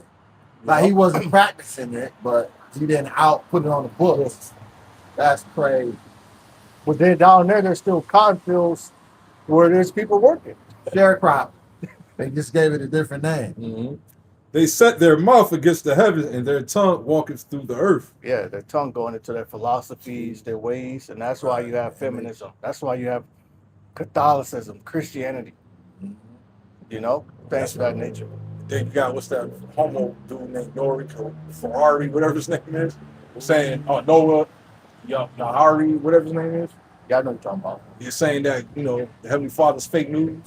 Like, he wasn't practicing it, but he didn't put it on the books. That's crazy. But then down there's still cotton fields where there's people working. Sharecropper. They just gave it a different name. Mm-hmm. They set their mouth against the heavens and their tongue walketh through the earth. Yeah, their tongue going into their philosophies, their ways, and that's why you have feminism. That's why you have Catholicism, Christianity. Things of that nature. Then you got, what's that homo dude named Yorick or Ferrari, whatever his name is, saying, Noah, Yahari, whatever his name is. Y'all know what I'm talking about. He's saying that, the Heavenly Father's fake news.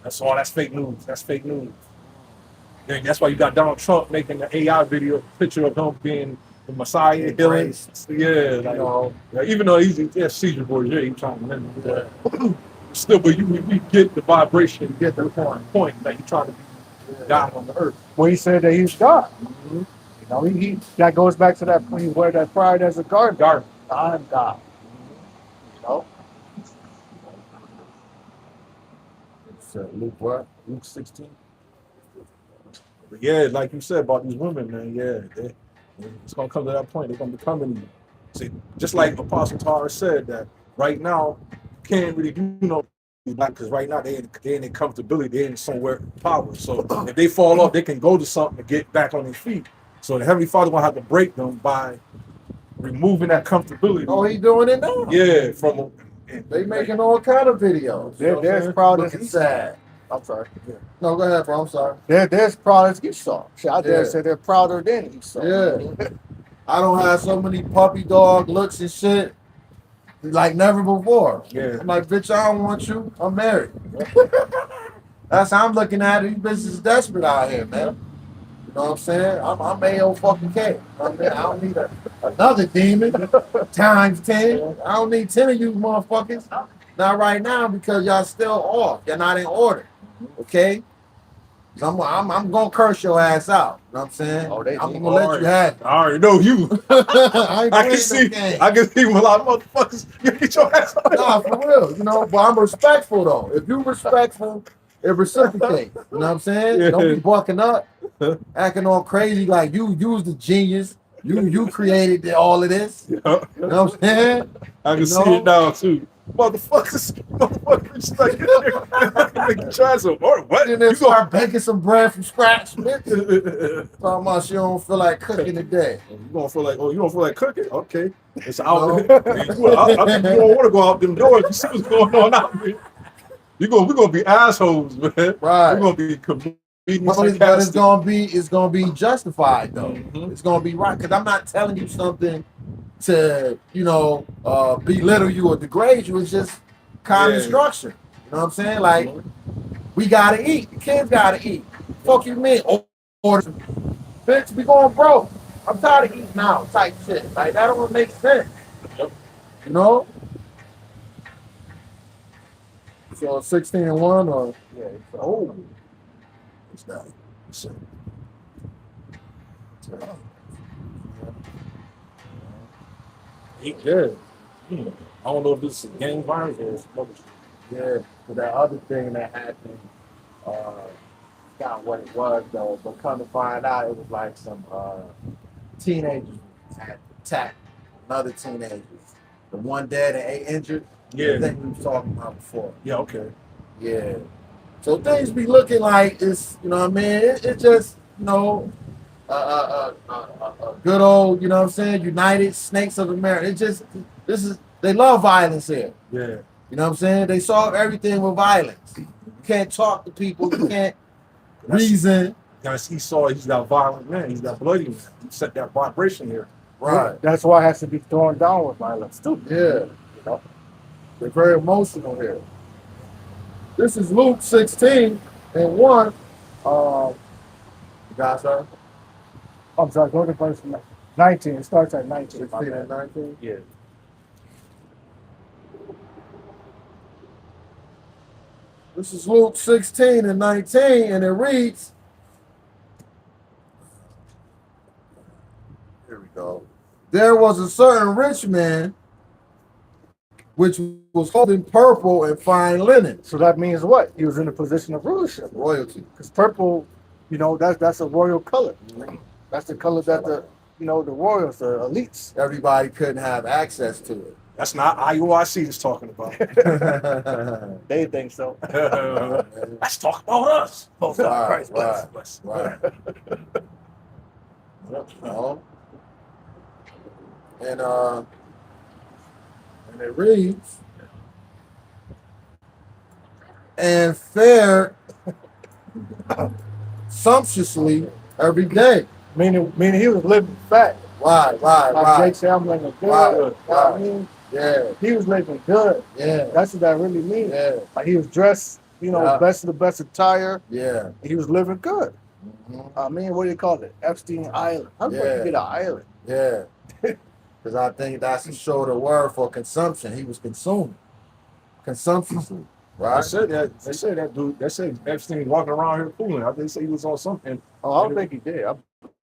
That's fake news. That's fake news. And that's why you got Donald Trump making the AI video, picture of him being the Messiah, healing. Yeah, even though he's Caesar Borgia, he's trying to remember that. Still, but we get the vibration, you get the point that he's trying to be God on the earth. Well, he said that he's God. He that goes back to that when he wear that pride as a garment. I'm God. Luke what? Luke 16. But yeah, like you said about these women, man, it's gonna come to that point. They're gonna be coming to you. See, just like Apostle Tara said, that right now you can't really do because right now they in their comfortability, they're in somewhere power. So if they fall off, they can go to something to get back on their feet. So the Heavenly Father gonna have to break them by removing that comfortability. Oh, he doing it now. Yeah, They making all kind of videos. They're as proud as Looking Esau. sad. I'm sorry. Yeah. No, go ahead, bro. I'm sorry. They're as proud as Esau. I dare Yeah. say they're prouder than Esau. Yeah. I don't have so many puppy dog looks and shit like never before. Yeah. I'm like, bitch, I don't want you. I'm married. That's how I'm looking at it. These bitches is desperate out here, man. You know what I'm saying? I'm A.O. fucking K. You know what I mean? I don't need another demon times 10. I don't need 10 of you motherfuckers. Not right now because y'all still off. You're not in order. Okay? So I'm gonna curse your ass out. You know what I'm saying? I'm gonna let you have it. I already know you. I can see a lot of motherfuckers. You get your ass on. Nah, for real. But I'm respectful though. If you respectful, it reciprocates. You know what I'm saying? Yeah. Don't be bucking up, acting all crazy like you was the genius. You created all of this. Yeah. You know what I'm saying? I can see it now too. Motherfuckers like try some or what? And then start baking some bread from scratch, bitch. Talking about she don't feel like cooking today. You don't feel like cooking? Okay. It's out. I think you don't want to go out them doors. You see what's going on out there. We're gonna be assholes, man. Right. We're gonna be comedians. But it's gonna be justified though. Mm-hmm. It's gonna be right because I'm not telling you something to belittle you or degrade you. It's just common structure. You know what I'm saying? Like we gotta eat. The kids gotta eat. Fuck you mean? Order. Bitch, we going broke. I'm tired of eating out type shit. Like that don't make sense. Yep. You know? So 16-1 or It's not. So, yeah. I don't know if this is a gang violence or some yeah. So that other thing that happened, got what it was though, but come to find out it was like some teenagers had attacked another teenagers. The one dead and 8 injured. Yeah. The thing we was talking about before. Yeah, okay. Yeah. So things be looking like it's, you know what I mean? It's just, a good old, you know what I'm saying, United Snakes of America. They love violence here. Yeah. You know what I'm saying? They solve everything with violence. You can't talk to people. You can't reason. Guys, Esau, he's that violent man. He's that bloody man. He set that vibration here. Right. That's why it has to be thrown down with violence too. Yeah. You know? They're very emotional here. This is Luke 16 and 1. You got something? I'm sorry, go to verse 19. It starts at 19. 16 and 19? Yeah. This is Luke 16 and 19, and it reads, here we go. There was a certain rich man which was holding purple and fine linen. So that means what? He was in a position of rulership. Royalty. Because purple, you know, that's a royal color. That's the color that the royals, the elites. Everybody couldn't have access to it. That's not IUIC that's talking about. They think so. Let's talk about us. Oh, God, Right, Christ, bless. Right. No. And it reads, and fared sumptuously every day. Meaning he was living fat. Right. Like Jake said, I'm living good. Right, You know what I mean? Yeah. He was living good. Yeah. That's what that really means. Yeah. Like he was dressed, best of the best attire. Yeah. He was living good. Mhm. I mean, what do you call it? Epstein Island. How do you get an island? Yeah. Because I think that's a shorter word for consumption. He was consuming. Consumption. Right? They said that dude. They said Epstein walking around here fooling. They say he was on something. Oh, I don't think he did.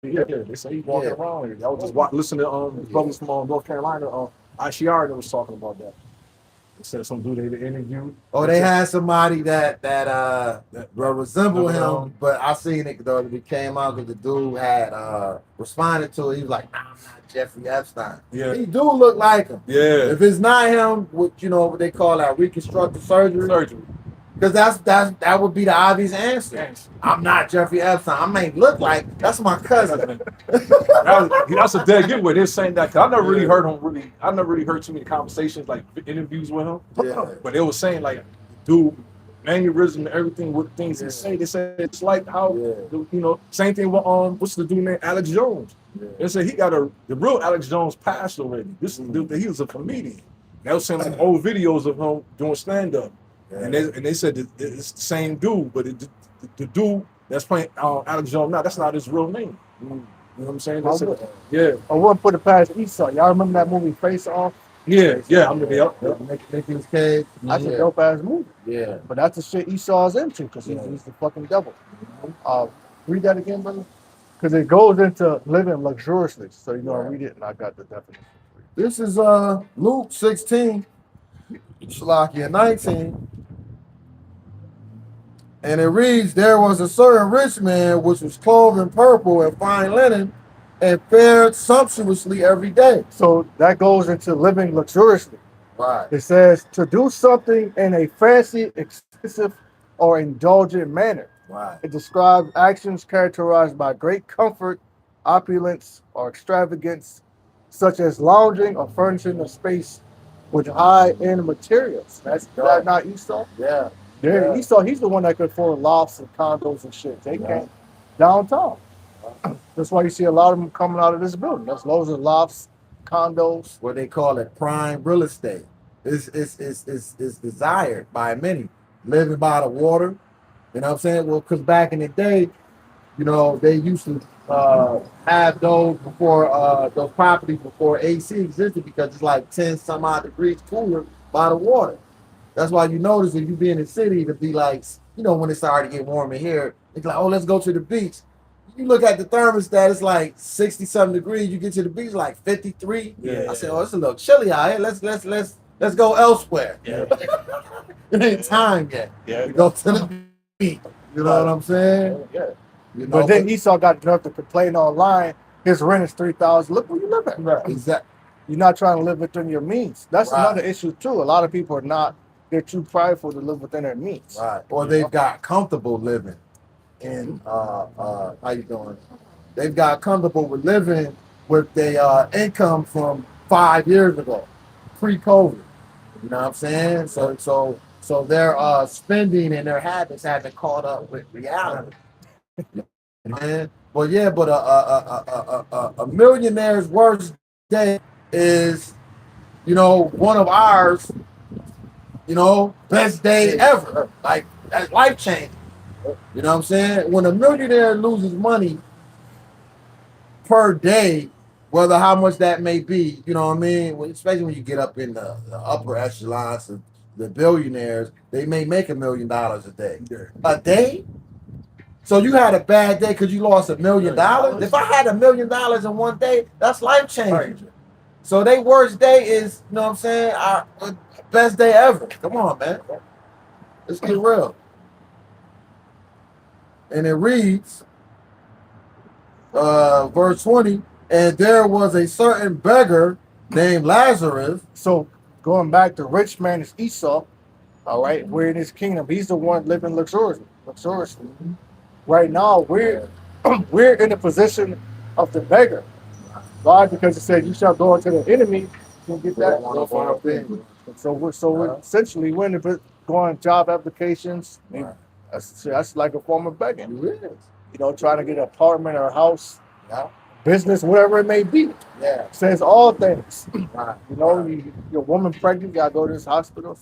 Yeah. They say he walking around here. I was just listening to brothers from North Carolina. ICR that was talking about that. They said some dude they interviewed. Oh, they had somebody that resembled him, but I seen it though. It came out because the dude had responded to it. He was like, "Nah, I'm not Jeffrey Epstein." Yeah. He do look like him. Yeah. If it's not him, what they call that reconstructive surgery, because that would be the obvious answer. I'm not Jeffrey Epstein. I may look like that's my cousin. That's a dead giveaway. They're saying that 'cause I never really heard him. I never really heard too many conversations like interviews with him. Yeah. But they were saying like, dude, mannerism and everything with things he say. They said it's like how same thing with what's the dude named Alex Jones. They said he got the real Alex Jones passed already. This dude, he was a comedian. They were saying like old videos of him doing stand up. Yeah. And they said that it's the same dude, but the dude that's playing Alex Jones now, that's not his real name. You know what I'm saying? Yeah. I wouldn't put it past Esau. Y'all remember that movie Face Off? Yeah. I mean, yep. Nicolas Cage. That's a dope ass movie. Yeah. But that's the shit Esau's into because he's the fucking devil. Read that again, brother. Because it goes into living luxuriously. So I read it and I got the definition. This is Luke 16, Shalakia 19. And it reads, there was a certain rich man which was clothed in purple and fine linen and fared sumptuously every day. So that goes into living luxuriously. Right. It says to do something in a fancy, expensive, or indulgent manner. Right. It describes actions characterized by great comfort, opulence, or extravagance, such as lounging or furnishing a space with high-end materials. That's that not Esau? Yeah. Yeah, Esau, he's the one that could afford lofts and condos and shit. They came downtown. That's why you see a lot of them coming out of this building. There's loads of lofts, condos. What they call it, prime real estate. It's desired by many. Living by the water. You know what I'm saying? Well, because back in the day, they used to have those properties before AC existed because it's like 10 some odd degrees cooler by the water. That's why you notice if you be in the city, to be like, when it started to get warm in here, it's like, oh, let's go to the beach. You look at the thermostat, it's like 60-something degrees. You get to the beach, like 53. Yeah. I said, oh, it's a little chilly out here. Let's go elsewhere. Yeah. It ain't time yet. Yeah. To go to the beach. You know what I'm saying? Yeah. But then Esau got enough to complain online. His rent is $3,000. Look where you live at. Right. Exactly. You're not trying to live within your means. That's Right. another issue too. A lot of people are not. They're too prideful to live within their means. Right. Or they've got comfortable living in how you doing? They've got comfortable with living with their income from 5 years ago, pre-COVID. You know what I'm saying? So their spending and their habits haven't caught up with reality. Man. But yeah, but a millionaire's worst day is, one of ours, best day ever. Like, that's life changing. You know what I'm saying? When a millionaire loses money per day, whether how much that may be, you know what I mean? Especially when you get up in the upper echelons of the billionaires, they may make $1 million a day. A day? So you had a bad day because you lost $1 million? If I had $1 million in one day, that's life changing. So their worst day is, you know what I'm saying, our best day ever. Come on, man. Let's get real. And it reads, verse 20, and there was a certain beggar named Lazarus. So going back, the rich man is Esau. All right, we're in his kingdom. He's the one living luxuriously. Right now, we're in the position of the beggar. Why? Because it said, "You shall go into the enemy and get that." So we're essentially we're in the going job applications. I mean, that's like a form of begging. Trying to get an apartment or a house, business, whatever it may be. Yeah. It says all things. Right. Your woman pregnant, you gotta go to this hospital.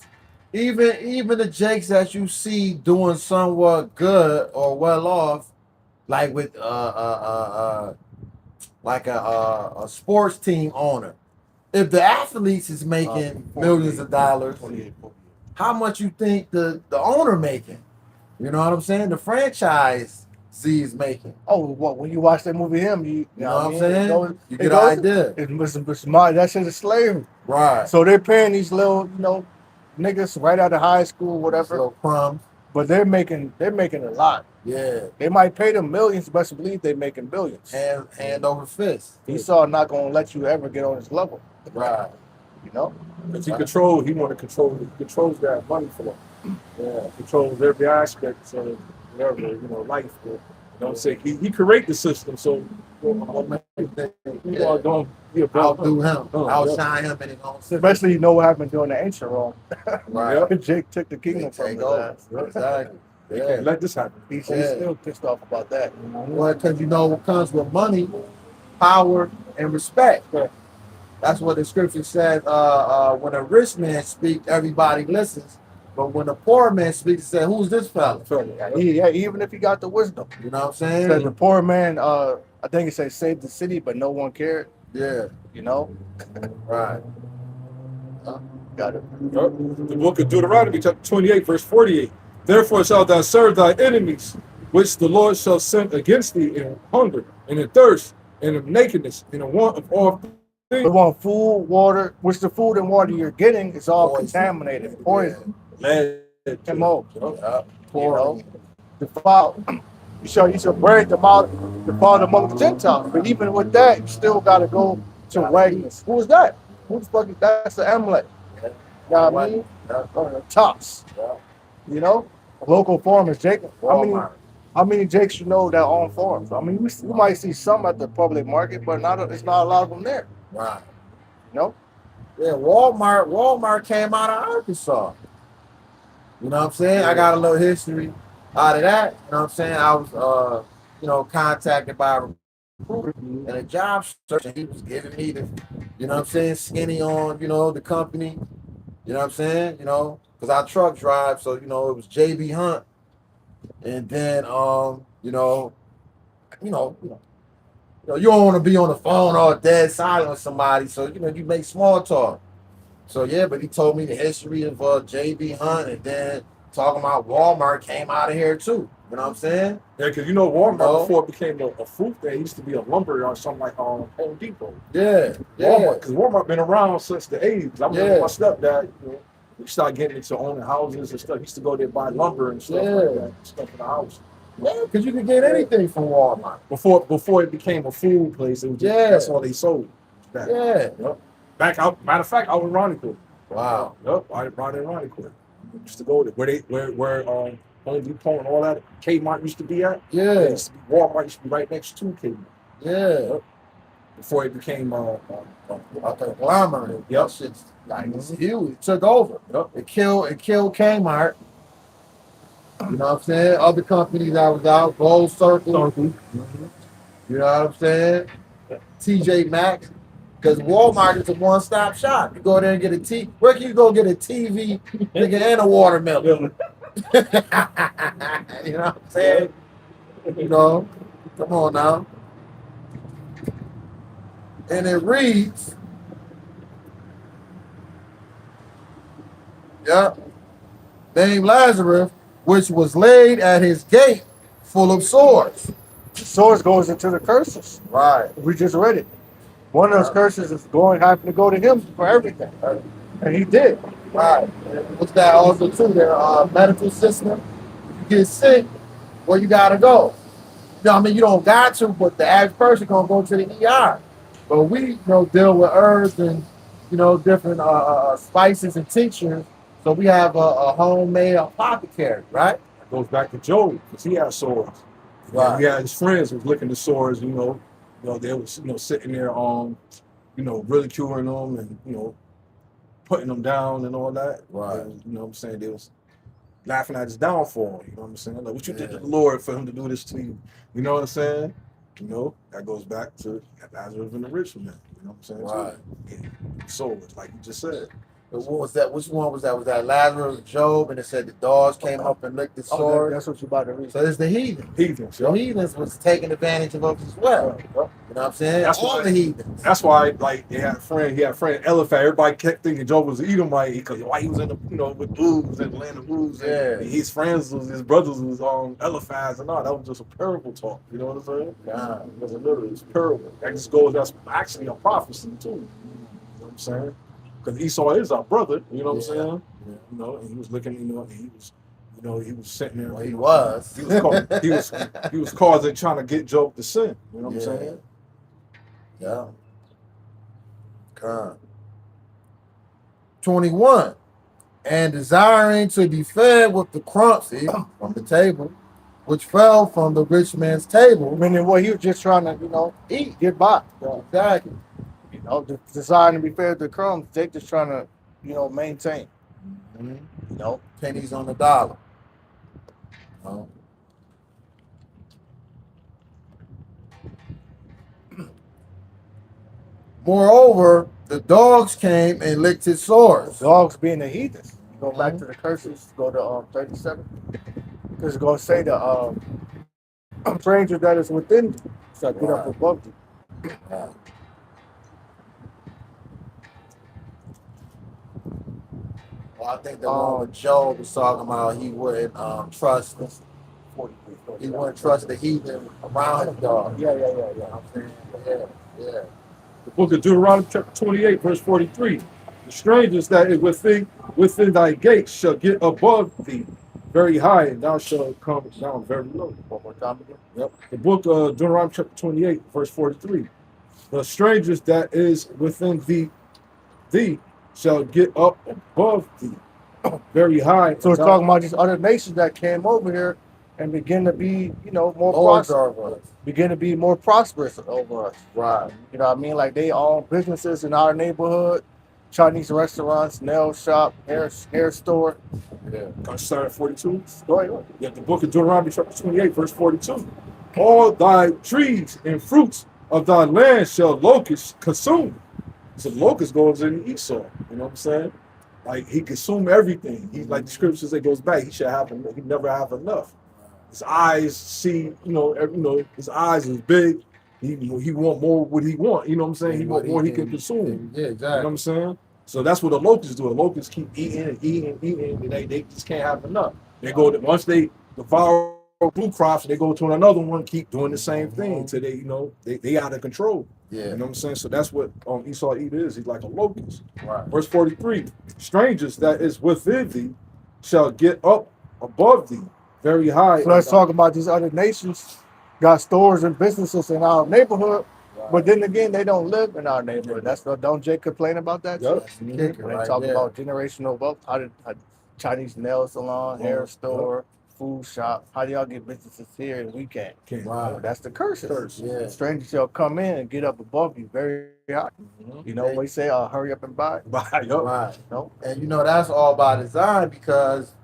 Even the jakes that you see doing somewhat good or well off, like with like a sports team owner. If the athletes is making millions of dollars, how much you think the owner making? You know what I'm saying? The franchise is making. Oh, what? When you watch that movie, you know what I'm saying? You get an idea. That shit is slavery. Right. So they're paying these little, niggas right out of high school, whatever. Little crumbs. But they're making a lot. Yeah. They might pay them millions, but believe they're making billions. Hand over fist. Esau not gonna let you ever get on his level. Right. Because he controls controls that money for them. Yeah. Controls every aspect of whatever, life. Say he create the system, so Don't outdo him, outshine him in his own system. Especially what happened during the ancient Rome. Right. Jake took the kingdom from his ass. Exactly. Yeah. Let this happen. He's still pissed off about that. Well, because what comes with money, power, and respect. That's what the scripture says. When a rich man speaks, everybody listens. But when a poor man speaks, he says, "Who's this fella?" Yeah, even if he got the wisdom. You know what I'm saying? Said the poor man, I think it says save the city, but no one cared. Yeah. Right. Got it. The book of Deuteronomy, chapter 28, verse 48. Therefore shalt thou serve thy enemies, which the Lord shall send against thee in hunger, and in thirst, and in nakedness, and in want of all things. We want food, water, which the food and water you're getting is all contaminated, poison, Lead, MO, defiled. You shall break them out, defiled among the Gentiles. But even with that, you still got to go to wagons. Who is that? Who the fuck is that? That's the Amalek. You know what I mean? On the tops. Local farmers, Jacob. How many Jakes you know that own farms? I mean, we might see some at the public market, but it's not a lot of them there. Right. Yeah, Walmart came out of Arkansas. You know what I'm saying? I got a little history out of that. You know what I'm saying? I was, contacted by a recruiter and a job search, and he was giving me the, skinny on, the company. You know what I'm saying? Because I truck drive, so, it was JB Hunt. And then, you don't want to be on the phone all dead silent with somebody, so, you make small talk. So, yeah, but he told me the history of JB Hunt, and then talking about Walmart came out of here, too. You know what I'm saying? Yeah, because Walmart before it became a fruit thing, it used to be a lumber or something like Home Depot. Yeah. Walmart, because Walmart been around since the 80s. I remember my stepdad, we started getting into owning houses and stuff. He used to go there buy lumber and stuff like that, stuff in the house. Yeah, because you could get anything from Walmart. Before it became a food place, it was that's all they sold. Yeah. Matter of fact, I was Ronniecourt. Wow. Yep, I brought in Ronniecourt. Used to go there where Home Depot and all that Kmart used to be at. Yeah. Walmart used to be right next to Kmart. Yeah. before it became A conglomerate. Yep. That shit's like it's huge. It took over. Yep. It killed Kmart. You know what I'm saying? Other companies that was out, Gold Circle. You know what I'm saying? TJ Maxx. Because Walmart is a one-stop shop. You go there and get a TV. Where can you go get a TV, nigga, and a watermelon? You know what I'm saying? You know, come on now. And it reads, named Lazarus, which was laid at his gate full of sores. The source goes into the curses. Right. We just read it. One of those curses is having to go to him for everything. And he did. Right. What's that also too? Their medical system. You get sick, where you gotta go. You know, I mean, you don't got to, but the average person gonna go to the ER. But we, you know, deal with herbs and, you know, different spices and tinctures. So we have a homemade apothecary, right? It goes back to Job because he had sores. Right. He had his friends was licking the sores. You know, they was sitting there ridiculing them and putting them down and all that. Right. And, you know what I'm saying? They was laughing at his downfall. You know what I'm saying? Like, what you did to the Lord for him to do this to you? You know what I'm saying? You know, that goes back to Lazarus and the rich man. You know what I'm saying? Right. Yeah. Sores, like you just said. But what was that? Which one was that? Was that Lazarus, Job, and it said the dogs came up and licked the sword? That's what you're about to read. So it's the heathens. Heathens, The heathens was taking advantage of us as well. You know what I'm saying? That's all why- the heathens. That's why, like, he had a friend Eliphaz. Everybody kept thinking Job was an Edomite because why he was in the, with booze in the land of booze. And his friends his brothers was on Eliphaz and all. That was just a parable talk. You know what I'm saying? Yeah. It was literally a parable. That just goes. That's actually a prophecy too. You know what I'm saying? Because Esau is our brother. You know what I'm saying? Yeah. You know, and he was looking. And he was sitting there. Well, he was. He was causing, trying to get Job to sin. You know what I'm saying? Yeah. Come. 21. And desiring to be fed with the crumbs from the table, which fell from the rich man's table. Meaning what he was just trying to, eat, get by. Exactly. The design to be fed the crumbs, they just trying to, maintain. Mm-hmm. Pennies on the dollar. Moreover, the dogs came and licked his sores. Dogs being the heathens. You go back to the curses, go to 37. Because it's going to say the stranger that is within shall get up above you. Right. Well, I think the one with Job was talking about he wouldn't trust. He wouldn't trust the heathen around his dog. Yeah. Yeah. The book of Deuteronomy chapter 28, verse 43. The strangers that is within thy gates shall get above thee very high, and thou shalt come down very low. One more time again. Yep. The book of Deuteronomy chapter 28, verse 43. The strangers that is within thee shall get up above thee very high. So it's talking about these other nations that came over here and begin to be, more prosperous. Begin to be more prosperous over us. Right. You know what I mean? Like they own businesses in our neighborhood, Chinese restaurants, nail shop, hair store. Yeah. Can I start at 42? Go ahead. Yeah, the book of Deuteronomy chapter 28, verse 42. All thy trees and fruits of thy land shall locusts consume. So locust goes in Esau. You know what I'm saying? Like he consumed everything. He, like the scriptures that goes back, he never have enough. His eyes see, his eyes is big. He want more what he want. You know what I'm saying? He want more he can consume. Yeah, exactly. You know what I'm saying? So that's what the locusts do. The locusts keep eating and eating, and they just can't have enough. They go once they devour blue crops, they go to another one, keep doing the same thing until they out of control. Yeah. You know what I'm saying? So that's what Esau is. He's like a locust. Right. Verse 43, strangers that is within thee shall get up above thee very high. So let's talk about these other nations got stores and businesses in our neighborhood, but then again, they don't live in our neighborhood. That's what, don't Jake complain about that? Yep. That's the kicker When they right talk there. about generational wealth, how did a Chinese nail salon, hair store, food shops. How do y'all get businesses here and we can't? Right. That's the curses. Curse. Yeah. Strangers shall come in and get up above you very high. You know, they say, hurry up and buy. Yup. Right. No. And you know that's all by design because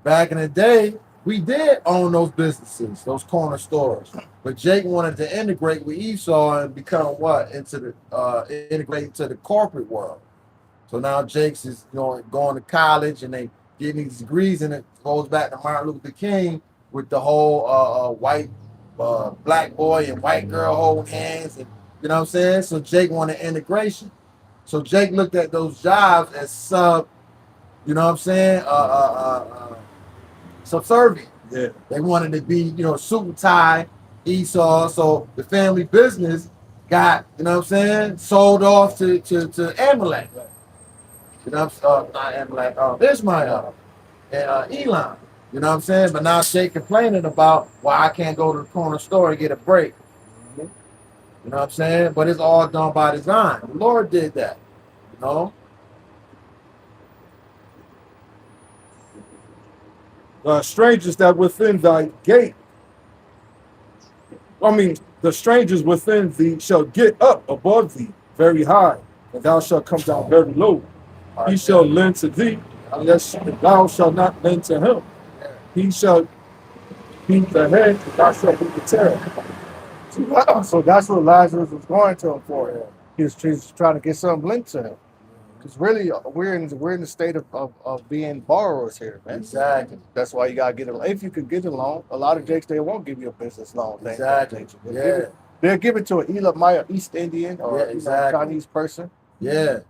back in the day, we did own those businesses, those corner stores. But Jake wanted to integrate with Esau and become what? Integrate into the corporate world. So now Jake's is going to college and they getting these degrees, and it goes back to Martin Luther King with the whole white black boy and white girl holding hands, and you know what I'm saying. So Jake wanted integration. So Jake looked at those jobs as you know what I'm saying, subservient. Yeah. They wanted to be, suit and tie, Esau. So the family business got, you know what I'm saying, sold off to Amalek. You know what I'm saying? Not Amalek, Ishmael and Elon. You know what I'm saying? But now Jake complaining about why I can't go to the corner store and get a break. You know what I'm saying? But it's all done by design. The Lord did that. You know? Strangers that within thy gate. The strangers within thee shall get up above thee very high, and thou shalt come down very low. He shall lend to thee, unless thou shalt not lend to him. He shall be the head, and thou shalt be the tail. So that's what Lazarus was going to him for. He was trying to get something linked to him. Because really, we're in the state of being borrowers here, man. Exactly. That's why you gotta get a loan. If you could get a loan, a lot of Jakes they won't give you a business loan. Exactly. They'll give it to an Elamite, East Indian, or Chinese person. Yeah.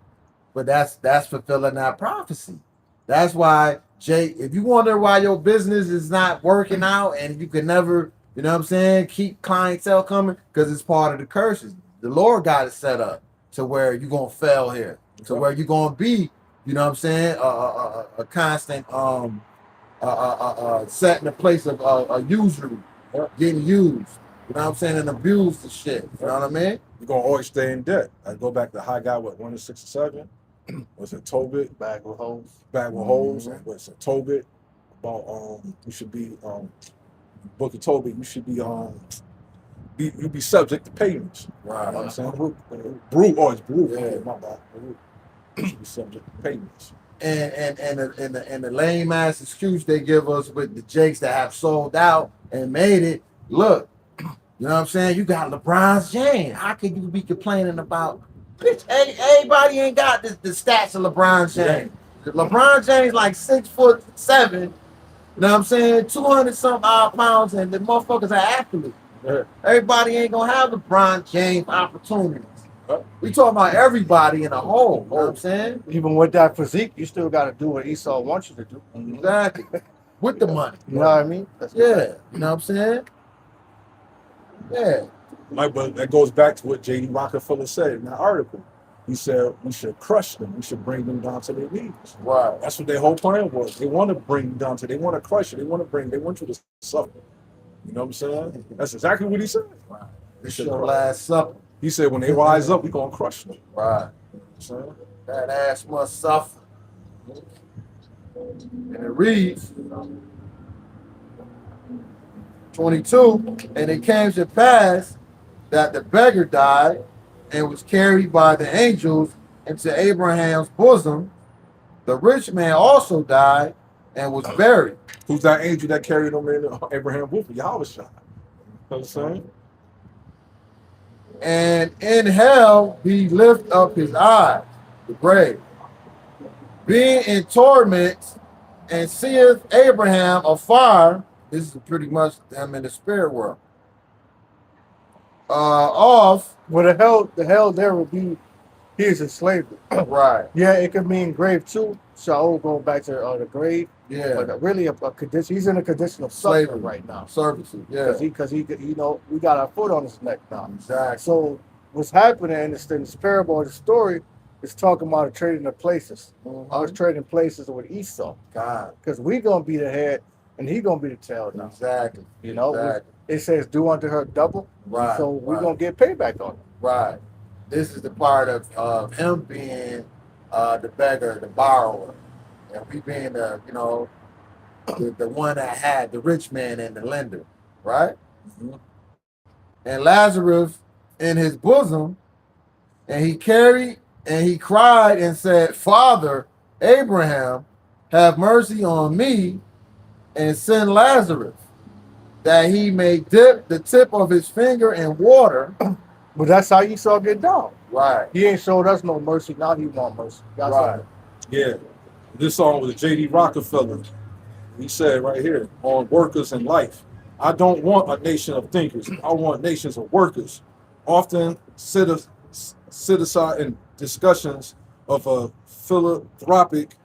But that's fulfilling that prophecy. That's why, Jake, if you wonder why your business is not working out and you can never, you know what I'm saying, keep clientele coming, because it's part of the curses. The Lord got it set up to where you're gonna fail here. To where you're gonna be, you know what I'm saying, a constant set in the place of a usury, getting used. You know what I'm saying, and abused and shit. You know what I mean? You're gonna always stay in debt. I go back to Haggai, 1:6-7. Was it Tobit? Bag with holes. And what's it? Tobit about you should be Book of Tobit. You should be you be subject to payments. Right. You know what I'm saying? It's Brew. Yeah. My bad. You should be subject to payments. And the lame ass excuse they give us with the Jakes that have sold out and made it. Look, you know what I'm saying? You got LeBron James. How could you be complaining about? Bitch, everybody ain't got the stats of LeBron James. LeBron James like 6'7", you know what I'm saying? 200 something odd pounds, and the motherfuckers are athletes. Yeah. Everybody ain't gonna have LeBron James opportunities. We talking about everybody in a whole, you know what I'm saying? Even with that physique, you still got to do what Esau wants you to do. Exactly. With the money. You know what I mean? Yeah. You know what I'm saying? Yeah. But that goes back to what J.D. Rockefeller said in that article. He said we should crush them. We should bring them down to their knees. Right. That's what their whole plan was. They want to bring you down to. They want to crush you. They want you to suffer. You know what I'm saying? That's exactly what he said. Right. It's your last supper. He said when they rise up, we gonna crush them. Right. So, That ass must suffer. And it reads 22, and it came to pass that the beggar died and was carried by the angels into Abraham's bosom. The rich man also died and was buried. who's that angel that carried him in Abraham bosom? Yahweh Shai. You know what I'm saying? And in hell he lift up his eyes, the grave, being in torments, and seeth Abraham afar. This is pretty much them in the spirit world. Off. Well, the hell there will be, he is in slavery. Right. Yeah, it could mean grave too. Shaul going back to the grave. Yeah. But really a condition. He's in a condition of Slavery suffering right now. Servitude. Yeah. Because he you know, we got our foot on his neck now. Exactly. So what's happening in this parable of the story is talking about trading of places. I was trading places with Esau. God. Because we gonna be the head and he gonna be the tail now. Exactly. You know, Exactly. it says do unto her double. Right. So we're right. gonna get payback on it. Right. This is the part of him being the beggar, the borrower, and we being the the one that had the rich man and the lender, right? Mhm. And Lazarus in his bosom, and he carried and he cried and said, Father Abraham, have mercy on me and send Lazarus that he may dip the tip of his finger in water. But that's how Esau get down. Right, He ain't showed us no mercy. Now he want mercy. That's right. Yeah. This song was J.D. Rockefeller. He said right here on workers in life. I don't want a nation of thinkers. I want nations of workers. Often sit aside in discussions of a philanthropic,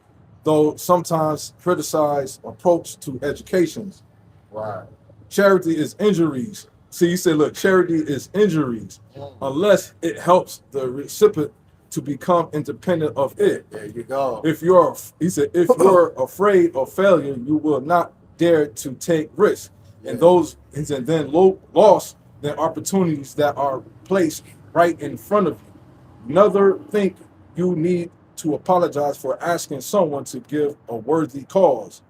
though sometimes criticized approach to educations. Right. Charity is injuries. See, he said, look, charity is injuries unless it helps the recipient to become independent of it. There you go. He said, if you're afraid of failure, you will not dare to take risks. And those, he said, then lost the opportunities that are placed right in front of you. Never think you need to apologize for asking someone to give a worthy cause.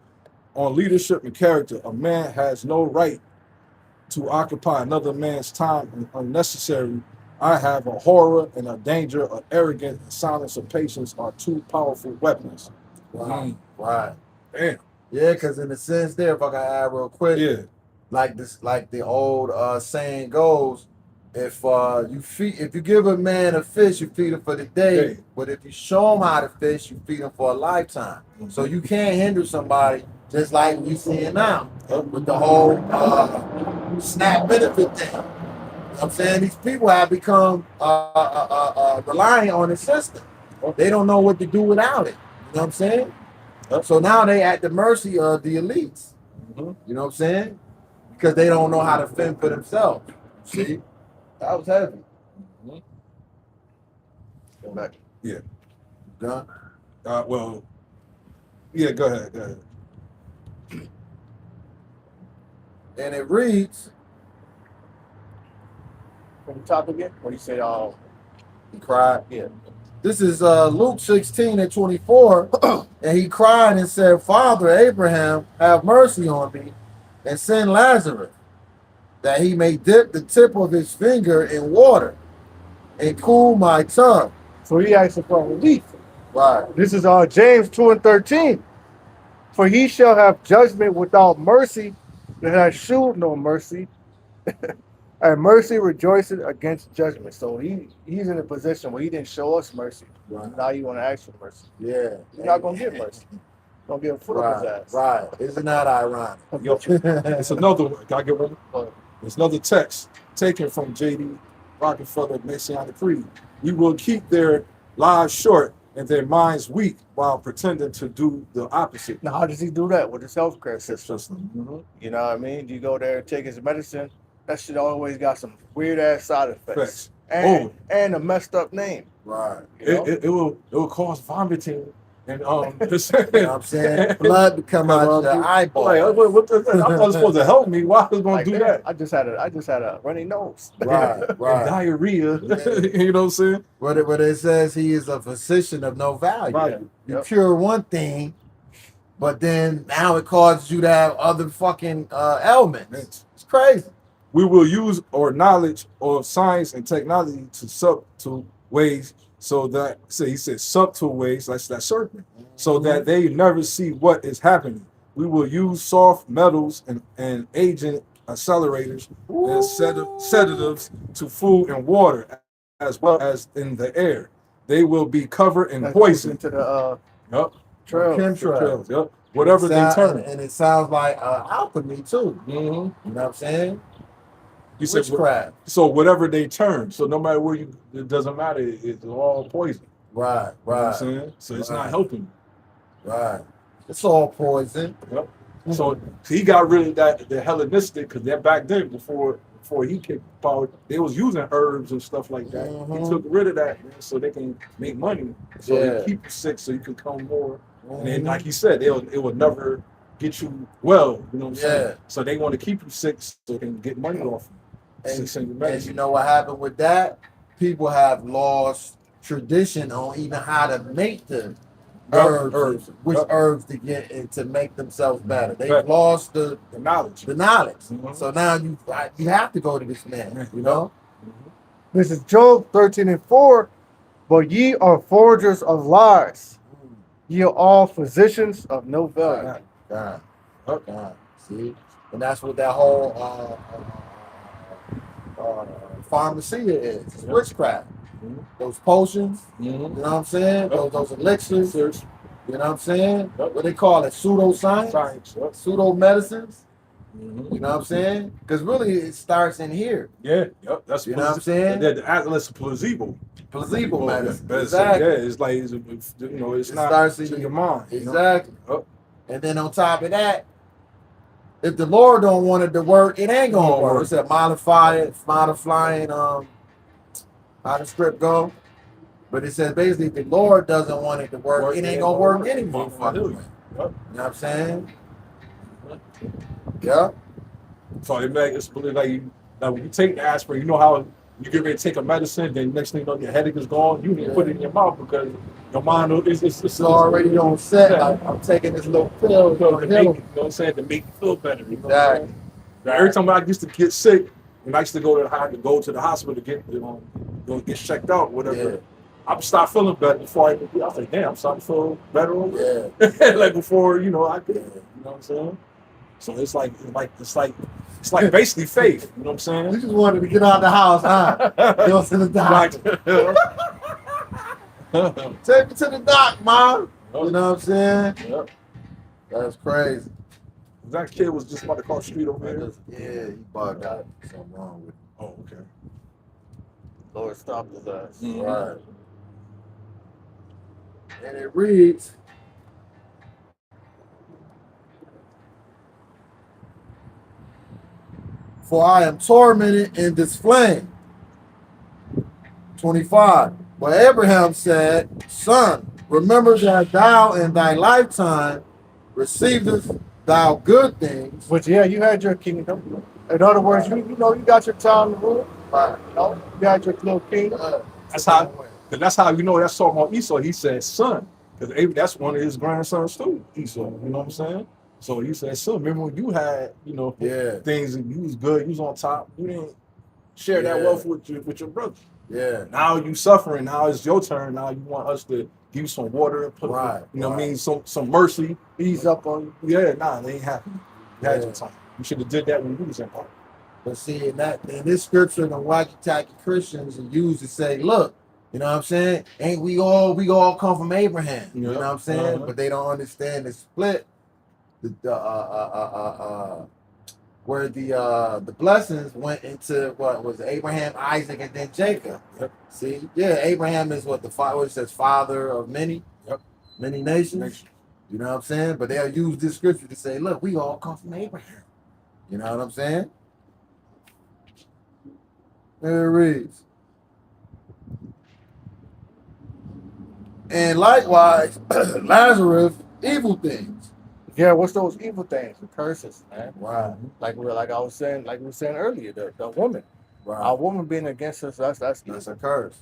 On leadership and character, a man has no right to occupy another man's time unnecessarily. I have a horror and a danger of arrogance and silence of patience are two powerful weapons. Right. Right. Damn. Yeah, because in a sense there, if I can add real quick, Yeah. like this, like the old saying goes, if you give a man a fish, you feed him for the day. But if you show him how to fish, you feed him for a lifetime. So you can't hinder somebody, just like we seeing now with the whole SNAP benefit thing. You know what I'm saying? These people have become reliant on the system. They don't know what to do without it. You know what I'm saying? So now they at the mercy of the elites. You know what I'm saying? Because they don't know how to fend for themselves. See? That was heavy. Go back. Yeah. Done? Well, yeah, go ahead. Go ahead. And it reads, From the top again? What do you say? he cried. Yeah. This is Luke 16:24. And he cried and said, Father Abraham, have mercy on me and send Lazarus that he may dip the tip of his finger in water and cool my tongue. So he asked for relief. Right. This is James 2:13. For he shall have judgment without mercy that has shewed no mercy. And mercy rejoices against judgment. So he's in a position where he didn't show us mercy. Right. Now you want to ask for mercy. Yeah. He's not going to get mercy. Going to get a foot up his ass. Right. Isn't that ironic? Yo, it's another one. Can I get one? It's another text taken from J.D. Rockefeller Messianic Creed. We will keep their lives short and their minds weak while pretending to do the opposite. Now, how does he do that with his healthcare system? Mhm. You know what I mean? You go there, take his medicine. That shit always got some weird ass side effects. Facts. And a messed up name. Right. You know? It will cause vomiting and You know what I'm saying? Blood to come out of the eyeball. Like, what the, I thought it was supposed to help me. Why was it going Like, to do man, that? I just had a runny nose. Right, And right. diarrhea. Yeah. You know what I'm saying? What it says, he is a physician of no value. Right. You Yep. cure one thing, but then now it causes you to have other fucking ailments. It's crazy. We will use our knowledge of science and technology to subtle ways so that, he said subtle ways, like that serpent, so that they never see what is happening. We will use soft metals and agent accelerators and sedatives to food and water, as well as in the air. They will be covered in That poison. goes into the Yup. trail. Chemtrails. Yup. Whatever they turn. And it sounds like alchemy too. Mhm. You know what I'm saying? He said, Witchcraft. so whatever they turn. So no matter where it doesn't matter. It's all poison. Right, You know what I'm right, saying? So it's Right. not helping. right. It's all poison. Yep. So he got rid of that the Hellenistic because that back then before he kicked power, they was using herbs and stuff like that. Mhm. He took rid of that man, so they can make money. So Yeah. they keep you sick so you can come more. And then Mhm. like he said, it would never get you well. You know what I'm saying? Yeah. So they want to keep you sick so they can get money off you. Send you And medicine. you know what happened with that? People have lost tradition on even how to make the herbs, which Yep. herbs to get and to make themselves better. They've Right. lost the knowledge. knowledge. Mhm. So now you have to go to this man, you know? This is Job 13:4. But ye are forgers of lies. Ye are all physicians of no value. God. See? And that's what that whole pharmacia is. It's witchcraft. Mhm. Those potions, Mhm. you know what I'm saying? Those elixirs, you Research, know what I'm saying? Yep. What they call it, pseudoscience, science. Yep. pseudo medicines, Mhm. you know what I'm saying? Because really it starts in here. Yeah, yep. That's You know what I'm saying? The atlas of placebo. Placebo medicine. Yeah, Exactly. Yeah, it's like it's It not starts in to your your mind. Exactly. Yep. And then on top of that, if the Lord don't want it to work, it ain't gonna Gonna work. work. It's that modifying, how the script go. But it says basically if the Lord doesn't want it to work, it ain't gonna work any motherfucking way. Yep. You know what I'm saying? Yeah. So it makes it's really like when you take the aspirin, you know how you get ready to take a medicine, then next thing you know your headache is gone. You need to put it in your mouth because your mind it's already on set. Yeah. Like, I'm taking this little pill to to make, heal you know him. what I'm saying, to make you feel better. You know what I'm Exactly. saying? Now, every time I used to get sick, and I used to go to the hospital to get get checked out, whatever. Yeah. I would start feeling better before I was like, damn, I'm starting to feel better already. Yeah. Like before, I could, you know what I'm saying? So it's like basically faith, you know what I'm saying? You just wanted to get out of the house, huh? Go to the doctor. Take me to the doc, mom. You know what I'm saying? Yep. That's crazy. That kid was just about to cross the street over here. Yeah, he bugged out. Something wrong with him. Oh, okay. Lord, stop his ass. Mhm. Right. And it reads, for I am tormented in this flame. 25. But Abraham said, son, remember that thou in thy lifetime receivest thou good things. But yeah, you had your kingdom. In other words, you got your time to rule. Right. You had your little kingdom. That's how that's talking about Esau. He said son, because that's one of his grandsons too. Esau, you know what I'm saying? So he said, son, remember when you had, Yeah. things and you was good, you was on top, you didn't share that wealth with your brother. Yeah. Now you suffering. Now it's your turn. Now you want us to give you some water and put, Right, what I right. mean, some mercy. Ease up on you. Yeah, nah, they ain't happy. You had Yeah. your time. You should have did that when you was in power. But see, in this scripture, the wacky-tacky Christians are used to say, look, you know what I'm saying? Ain't we all come from Abraham? You know what I'm saying? Uh-huh. But they don't understand the split, where the blessings went into what was Abraham, Isaac, and then Jacob. Yep. See, yeah, Abraham is what it says, father of many, many nations. You know what I'm saying? But they'll use this scripture to say, look, we all come from Abraham. You know what I'm saying? There it reads. And likewise, Lazarus, evil things. Yeah, what's those evil things? The curses, man. Right, Like we were saying earlier, the woman. Our right. woman being against us, that's That's evil. a curse.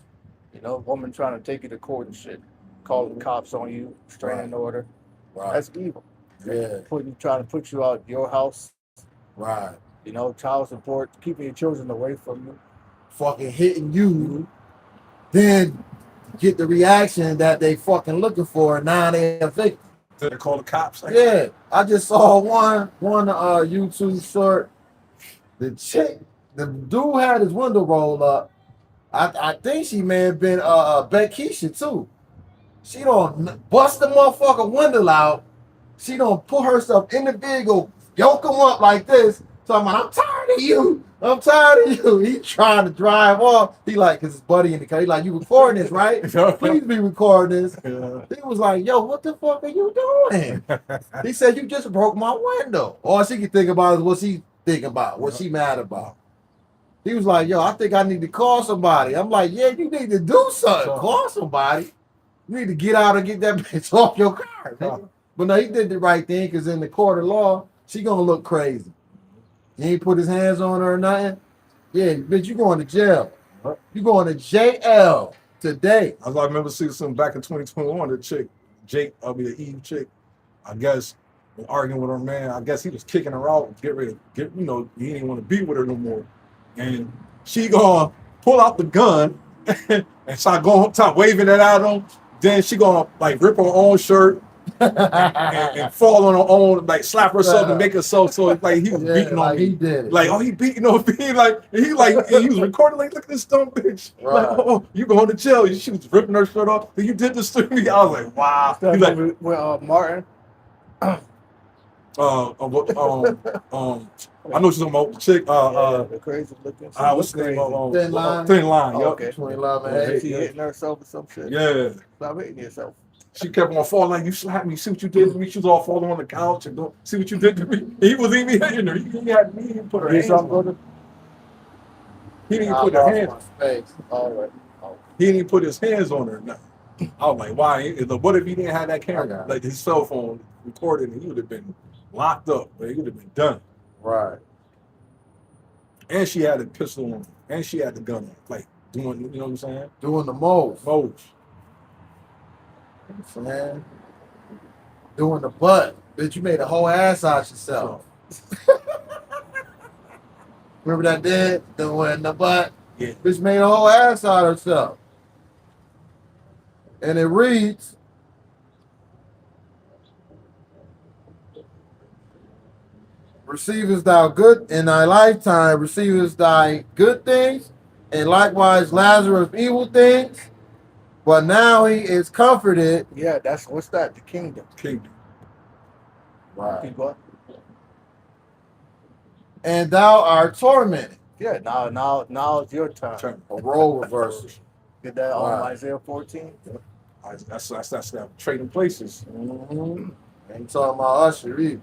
Woman trying to take you to court and shit, calling the cops on you, restraining order. Right. That's evil. Yeah, Trying to put you out your house. right. Child support, keeping your children away from you. Fucking hitting you, then get the reaction that they fucking looking for, and now they a victim. They call the cops. Like, Yeah, I just saw one YouTube short. The dude had his window rolled up. I think she may have been Keisha too. She don't bust the motherfucker window out. She don't put herself in the vehicle, yoke him up like this. Talking about, I'm tired of you. I'm tired of you. He trying to drive off. He like, cause his buddy in the car. He like, you recording this, right? Please be recording this. He was like, yo, what the fuck are you doing? He said, you just broke my window. All she could think about is what she think about, what she mad about. He was like, yo, I think I need to call somebody. I'm like, yeah, you need to do something. Call somebody. You need to get out and get that bitch off your car. Nigga. But no, he did the right thing because in the court of law, she gonna look crazy. He ain't put his hands on her or nothing. Yeah, bitch, you going to jail. You going to JL today. I remember seeing something back in 2021. The chick the Eve chick, I guess, was arguing with her man. I guess he was kicking her out, he didn't want to be with her no more. And she gonna pull out the gun and start waving it at him. Then she gonna like rip her own shirt and fall on her own, like slap herself and make herself so it's like he was beating on me. He did it. Like, oh, he beating on me. He was recording like, look at this dumb bitch. Right. Like, oh, you going to jail. She was ripping her shirt off. You did this to me. I was like, wow. He's like, with Martin. I know she's talking about the chick. The crazy looking. What's the name? Thin Line. Thin Line. Oh, Yep. okay. Between love and hate. She hitting herself or some shit. Yeah. Stop hitting yourself. She kept on falling like, you slapped me. See what you did to me. She was all falling on the couch and go, see what you did to me. He was even hitting her. He didn't put her hands on her. He didn't put her hands. All right. He didn't put his hands on her. No. I was like, why? What if he didn't have that camera, like his cell phone recorded, and he would have been locked up, but he would have been done. Right. And she had a pistol on her, and she had the gun on, like doing, you know what I'm saying? Doing the most. Most. You know what I'm saying? Doing the butt. Bitch, you made a whole ass out yourself. Remember that did? Doing the butt? Yeah. Bitch made a whole ass out herself. And it reads, receivest thou good in thy lifetime, receivest thy good things, and likewise Lazarus evil things. But now he is comforted. Yeah, what's that? The kingdom. Kingdom. Right. Keep going. And thou art tormented. Yeah, now it's your time. A role reversal. Get that on Right. Isaiah 14? That's that trading places. Mm-hmm. Ain't talking about Usher either.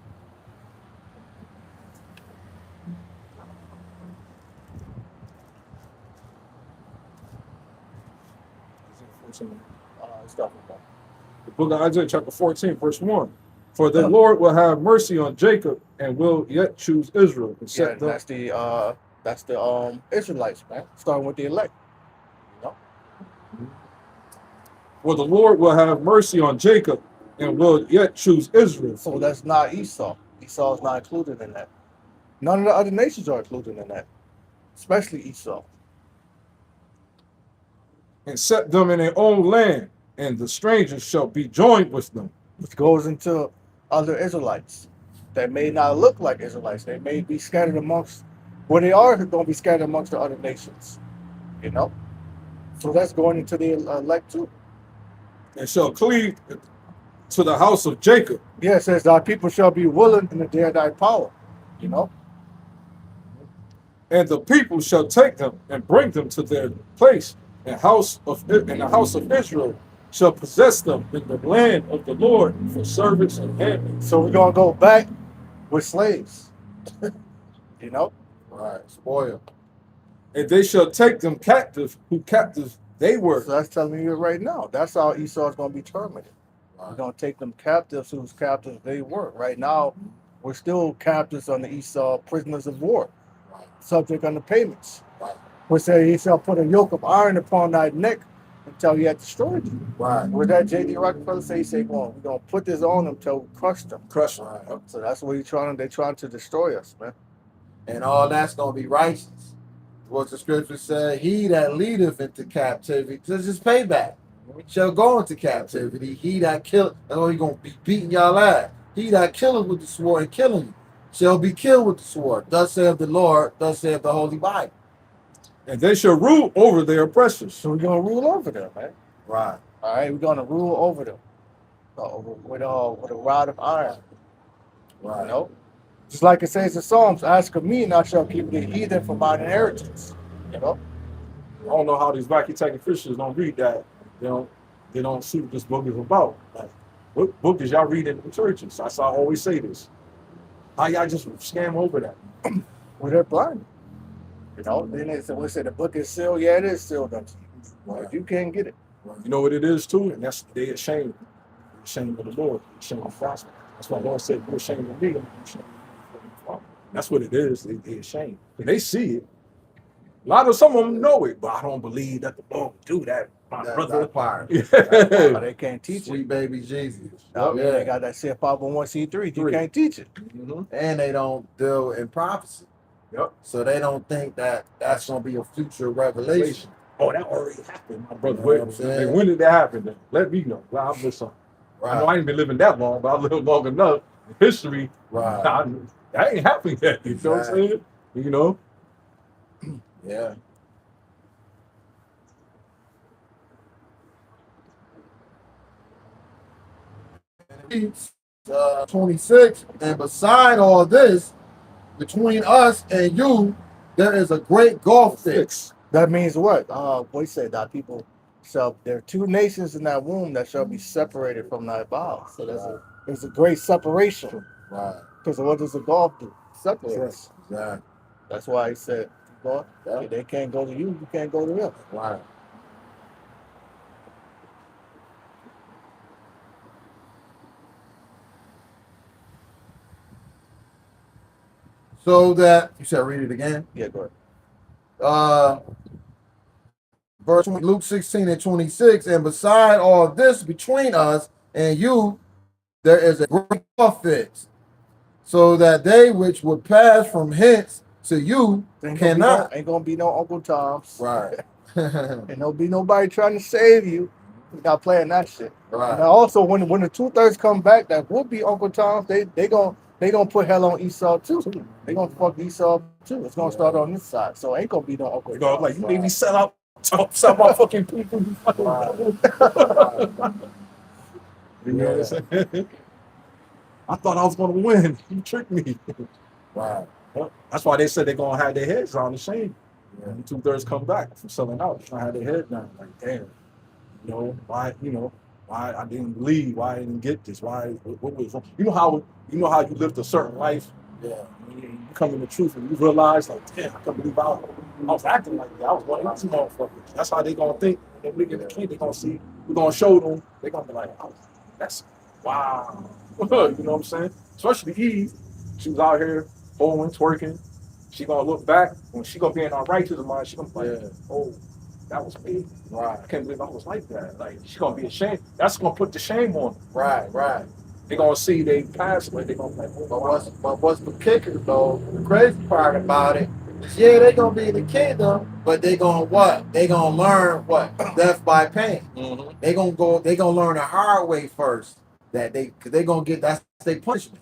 Stuff like that. The book of Isaiah, chapter 14, verse 1. For the Lord will have mercy on Jacob and will yet choose Israel. And Yeah, set them. that's the Israelites, man. Starting with the elect. You know? For the Lord will have mercy on Jacob and will yet choose Israel. So that's not Esau. Esau is not included in that. None of the other nations are included in that, especially Esau. And set them in their own land, and the strangers shall be joined with them. Which goes into other Israelites that may not look like Israelites. They may be scattered amongst, where they are going to be scattered amongst the other nations. You know? So that's going into the elect too. And shall cleave to the house of Jacob. Yeah, it says thy people shall be willing in the day of thy power. You know? And the people shall take them and bring them to their place. And the house of Israel shall possess them in the land of the Lord for servants and handmaids. So we're going to go back with slaves. You know? Right. Spoil. And they shall take them captive, who captives they were. So that's telling you right now. That's how Esau is going to be terminated. We're going to take them captives whose captives they were. Right now, we're still captives on the Esau, prisoners of war, subject under payments. We say he shall put a yoke of iron upon thy neck until he had destroyed you. Right. What did that J.D. Rockefeller say? He said, we're going to put this on them until we crush them. Crush them. Right. So that's what they're trying to destroy us, man. And all that's going to be righteous. What the scripture said, he that leadeth into captivity, this is payback, shall go into captivity. He that killeth, that's why he's going to be beating y'all ass. He that killeth with the sword and killing you shall be killed with the sword. Thus saith the Lord, thus saith the Holy Bible. And they shall rule over their oppressors. So we're going to rule over them, man. Right. All right, we're going to rule over them with a rod of iron. Right. You know? Just like it says in Psalms, ask of me and I shall keep the heathen for mine inheritance. You know? I don't know how these vacuum taking Christians don't read that. They don't see what this book is about. Like, what book is y'all reading in the churches? That's how I always say this. How y'all just scam over that? Well, they're blind. You know, then they say the book is sealed. Yeah, it is sealed unto you. But you can't get it. You know what it is too? And that's they ashamed. They're ashamed of the Lord. They're ashamed of the gospel. That's why the Lord said, you're ashamed of me. I'm ashamed of the Father. That's what it is. They're ashamed. And they see it. Some of them know it, but I don't believe that the Lord would do that. My That's brother. that fire. Oh, they can't teach Sweet it. baby Jesus. I mean, Yeah. they got that shit 501c3. You can't teach it. Mm-hmm. And they don't deal in prophecy. Yep. So they don't think that that's going to be a future revelation. Oh, that already happened, my brother. You know what I'm saying? When did that happen? Then? Let me know. Well, I missed something. I know I ain't been living that long, but I lived long enough. In history, Right. that ain't happened yet. You know what I'm saying? You know? Yeah. It's, 26, and beside all this, between us and you, there is a great gulf fix. That means what? What he said that people there are two nations in that womb that shall be separated from thy bowels. So there's a great separation. Right. Because what does the gulf do? Separates. Exactly. That's why he said, God, they can't go to you, you can't go to them. Right. So that you said read it again. Yeah, go ahead. Verse 20, Luke 16 and 26, and beside all this between us and you, there is a great gulf fixed, so that they which would pass from hence to you cannot. Ain't gonna be no Uncle Toms. Right. Ain't gonna be nobody trying to save you. You're not playing that shit. Right. Now also when the 2/3 come back, that would be Uncle Toms, they gonna put hell on Esau too. They gonna fuck Esau too. It's gonna start on this side. So ain't gonna be no Uncle Toms. Like, you made me sell out some my fucking people. You fucking You know what I'm saying? I thought I was gonna win. You tricked me. Right. That's why they said they're gonna have their heads on the shame. Yeah. When 2/3 come back from selling out, trying to have their head down. Like, damn, why I didn't believe, why I didn't get this, what was wrong? You know how you lived a certain life. Yeah. You come in the truth and you realize, like, damn, I can't believe I was acting like that. I was one of these motherfuckers. That's how they gonna think. When they look at the kid, they gonna see, we're gonna show them, they gonna be like, oh, that's wow. You know what I'm saying? Especially Eve. She was out here hoeing, twerking. She gonna look back when she gonna be in our righteous mind, she gonna be like, oh, that was me. Right. I can't believe I was like that. Like, she gonna be ashamed. That's gonna put the shame on them. Right. Right. They gonna see they past, but they gonna be like, oh, But what's the kicker though? The crazy part about it is, yeah, they gonna be in the kingdom, but they gonna what? They gonna learn what? Death by pain. Mm-hmm. They gonna learn the hard way first. That they gonna get that's their punishment.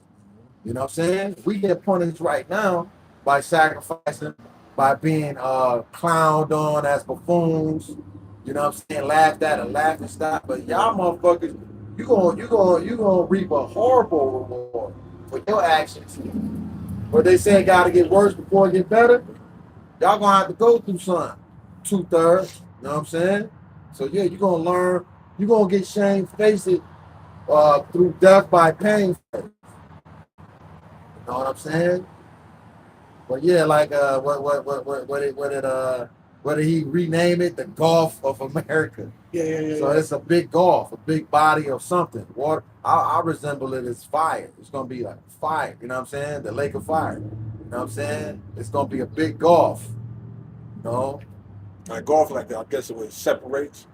You know what I'm saying? We get punished right now by sacrificing, by being clowned on as buffoons. You know what I'm saying? Laughed at and laughing stock. But y'all motherfuckers, you gonna reap a horrible reward for your actions. But they say it gotta get worse before it get better. Y'all gonna have to go through something. 2/3. You know what I'm saying? So yeah, you're gonna learn, you're gonna get shame, face it, through death by pain. You know what I'm saying? But yeah, like what did he rename it? The Gulf of America. Yeah. So it's a big gulf, a big body of something. Water. I resemble it as fire. It's gonna be like fire. You know what I'm saying? The lake of fire. You know what I'm saying? It's gonna be a big gulf. You know? Like golf, like that, I guess it separates.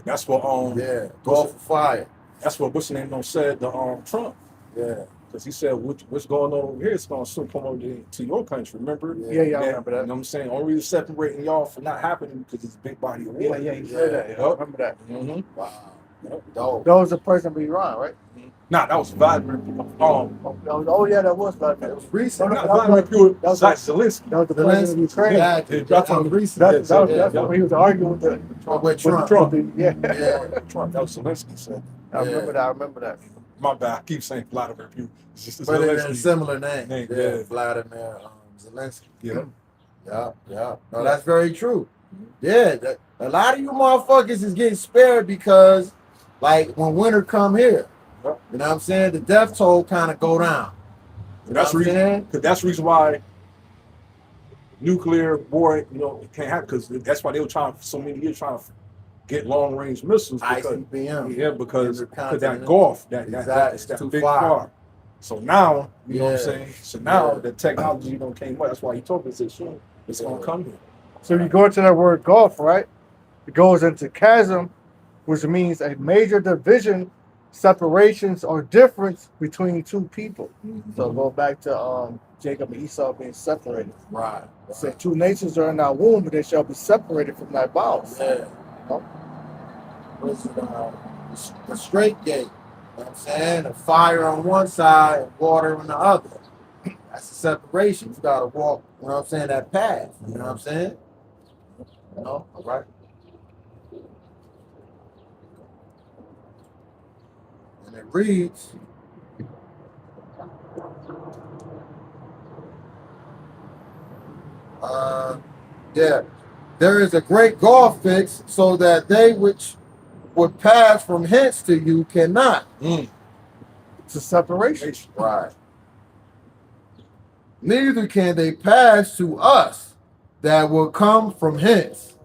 That's what Yeah, gulf of fire. That's what what's the name said to Trump. Yeah. Because he said what's going on over here is going to soon come over to your country. Remember? Yeah, I remember that. You know what I'm saying? Only reason separating y'all for not happening because it's a big body of water. Yeah, you said that. I remember that. Mm-hmm. Wow. Dope. That was the person be Iran, right? Nah, that was Vladimir. Oh yeah, that was Vladimir. It was recent. Not Vladimir Putin. That was Zelensky. That was the president of Ukraine. Yeah, That's on recent. That's when he was arguing with Trump. Yeah. Trump. That was Zelensky said. I remember that. My bad. I keep saying Vladimir Putin. It's just But it's Zelensky. a similar name. Yeah. Vladimir Zelensky. Yeah. Yeah. No, that's very true. Yeah, a lot of you motherfuckers is getting spared because, like, when winter come here, you know what I'm saying? The death toll kind of go down. That's the reason. Because that's the reason why nuclear war, it can't happen. Because that's why they were trying for so many years trying to get long range missiles. ICBM. Yeah, because that Gulf, that's that too big far. far. So now, you know what I'm Yeah. saying? So now the technology came up. That's why he told us it's soon. It's gonna come here. So you go into that word Gulf, right? It goes into chasm, which means a major division, separations, or difference between two people. So go back to Jacob and Esau being separated. Right. It said, two nations are in thy womb, but they shall be separated from thy bowels. Yeah. You know? Was the straight gate. You know what I'm saying? The fire on one side and water on the other. That's the separation. You gotta walk, you know what I'm saying, that path. You know what I'm saying? You know, all right. And it reads, yeah, there is a great gulf fixed, so that they which would pass from hence to you cannot. It's a separation. Right. Neither can they pass to us that will come from hence.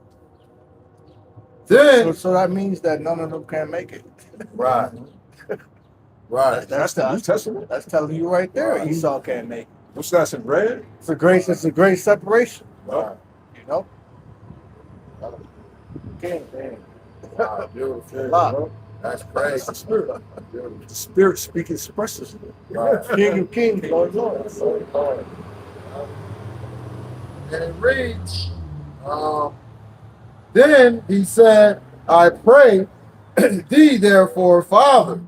Then, So that means that none of them can make it. right, right. That's the New Testament. That's telling you right there. Right. Esau can't make it. What's that in red? It's a great separation. Right. You know? Can't, man. Wow, beautiful. Lot. That's That's crazy. the Spirit. Beautiful. The Spirit speaking expresses it. Right. King of kings, Lord of lords. And it reads, then he said, I pray thee therefore, Father.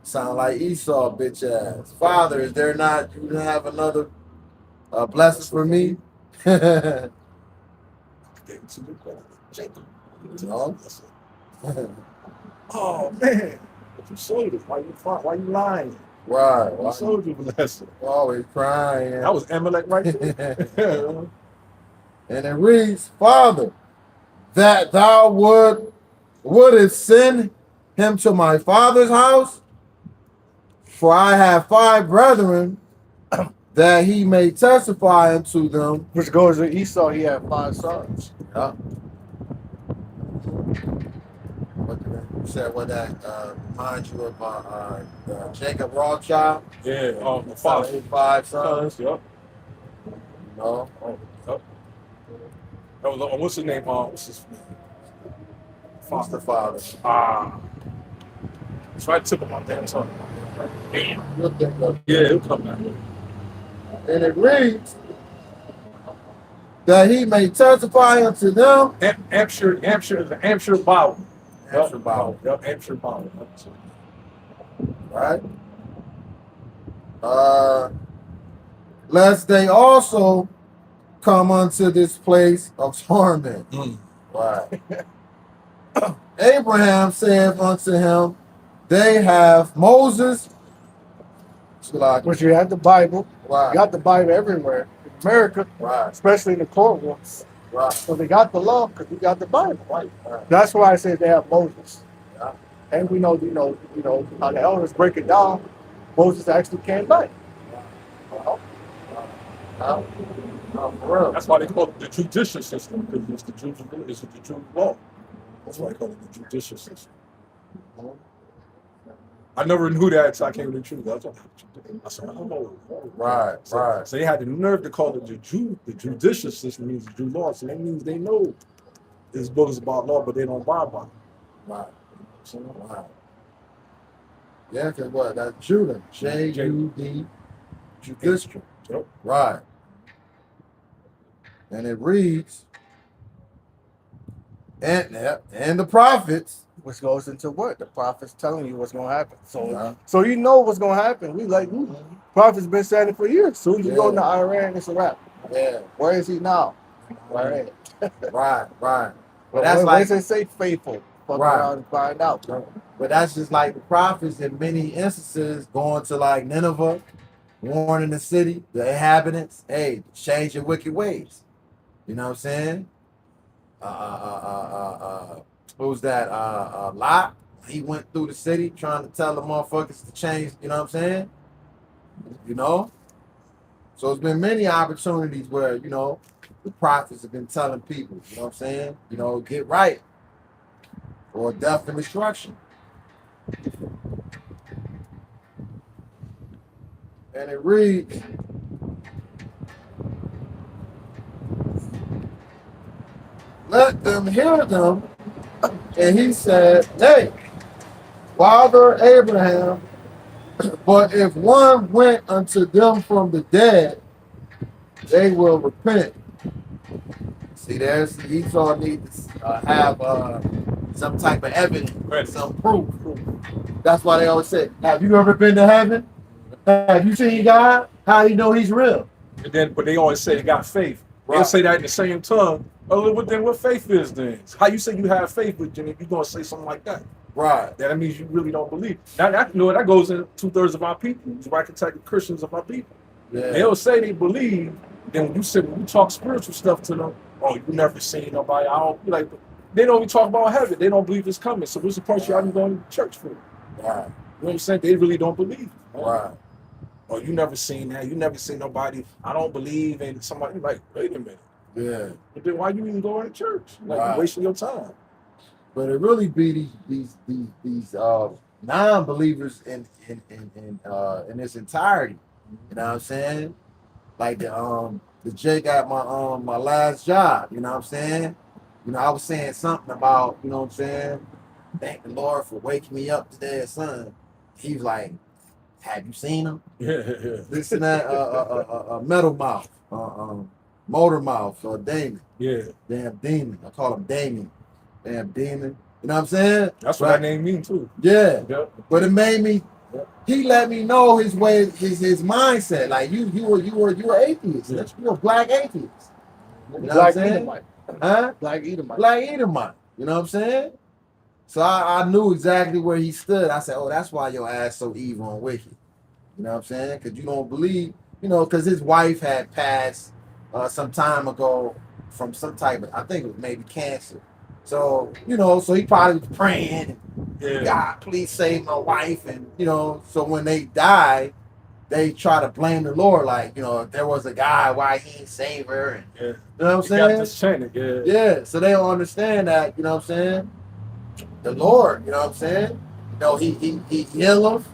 Sound like Esau, bitch ass. Father, is there not, you don't have another blessing for me? Gave it to the brother, Jacob. No. Oh man, but you sold it. Why you lying? Right. You sold your blessing. Always crying. That was Amalek right there. And it reads, Father, that thou wouldest send him to my father's house, for I have 5 brethren, that he may testify unto them. Which goes to Esau, he had 5 sons. Yeah. You said what that reminds you of Jacob Rothschild? Yeah, the Father, father. 5 sons. Yep. No. Yep. Oh, what's his name? What's his name? Foster father. Try to tip him on that tongue. Damn. Look at that. Yeah, it'll come back. And it reads that he may testify unto them. Hampshire is an Hampshire Bible. Hampshire Bible. Yep, Hampshire Bible. Right? Lest they also come unto this place of torment. Right. Abraham saith unto him, they have Moses. But you have the Bible. Right. You got the Bible everywhere. In America, Right. especially in the courtrooms. Right. So they got the law because we got the Bible. Right. That's why I say they have Moses. Yeah. And we know, how the elders break it down. Moses actually came back. For real. That's why they call it the judicial system, because it's the Jewish law. That's why they call it the judicial system. I never knew that until I came to the truth. I said, oh. Right. Right. So they had the nerve to call it the judicial system means the Jew law. So that means they know this book is about law, but they don't abide by it. Right. Right. Yeah, because what? That's Judah. J-U-D. Judicial. Yep. Right. And it reads, and the prophets. Which goes into what? The prophet's telling you what's going to happen. So Yeah. so you know what's going to happen. Prophets been saying it for years. As soon as you go Yeah. into Iran, it's a wrap. Yeah. Where is he now? Right. Right. Right. But that's where like, does it say faithful? Fuck Right. around and find out. but that's just like the prophets in many instances going to like Nineveh, warning the city, the inhabitants, hey, change your wicked ways. You know what I'm saying? Who's that? Lot. He went through the city trying to tell the motherfuckers to change. You know what I'm saying? You know. So it's been many opportunities where the prophets have been telling people. You know what I'm saying? Get right, or death and destruction. And it reads, let them hear them. And he said, Nay, Father Abraham, but if one went unto them from the dead, they will repent. See, there's Esau needs to have some type of evidence, some proof. That's why they always say, have you ever been to heaven? Have you seen God? How do you know he's real? And then, but they always say they got faith. They'll say that in the same tongue. Oh, well, then what faith is then? How you say you have faith, but then you're gonna say something like that? Right. That means you really don't believe. Now that that goes in 2/3 of our people. It's why I can take the Christians of our people. Yeah. They'll say they believe. Then when you talk spiritual stuff to them, oh, you never seen nobody. I don't like. They don't even talk about heaven. They don't believe it's coming. So what's the point y'all even going to church for? Right. You know what I'm saying? They really don't believe. Right. Oh, you never seen that. You never seen nobody. I don't believe in somebody. Like, wait a minute. Yeah. But then why you even going to church? Like, Right. you're wasting your time. But it really be these non-believers in its entirety. You know what I'm saying? Like the Jake at my last job. You know what I'm saying? You know, I was saying something about, you know what I'm saying? Thank the Lord for waking me up today, son. He was like, have you seen him? Yeah. This and that, metal mouth, motor mouth, Damon. Yeah. Damn demon. I call him Damon. Damn demon. You know what I'm saying? That's what that name means too. Yeah. Yep. But it made me. He let me know his way, his mindset. Like you were atheist. Yeah. You were a black atheist. You know what I'm Black saying? Edomite. Huh? Black Edomite. Black Edomite. You know what I'm saying? So I knew exactly where he stood. I said, oh, that's why your ass so evil and wicked. You know what I'm saying? Because you don't believe, you know, because his wife had passed some time ago from some type of, I think it was maybe cancer. So, you know, so he probably was praying, Yeah. God, please save my wife. And, you know, so when they die, they try to blame the Lord. Like, you know, if there was a guy, why he ain't save her. And, Yeah. you know what I'm Got saying? this chanting. Yeah. Yeah, so they don't understand that, you know what I'm saying? The Lord, you know what I'm saying? You know, he heal them,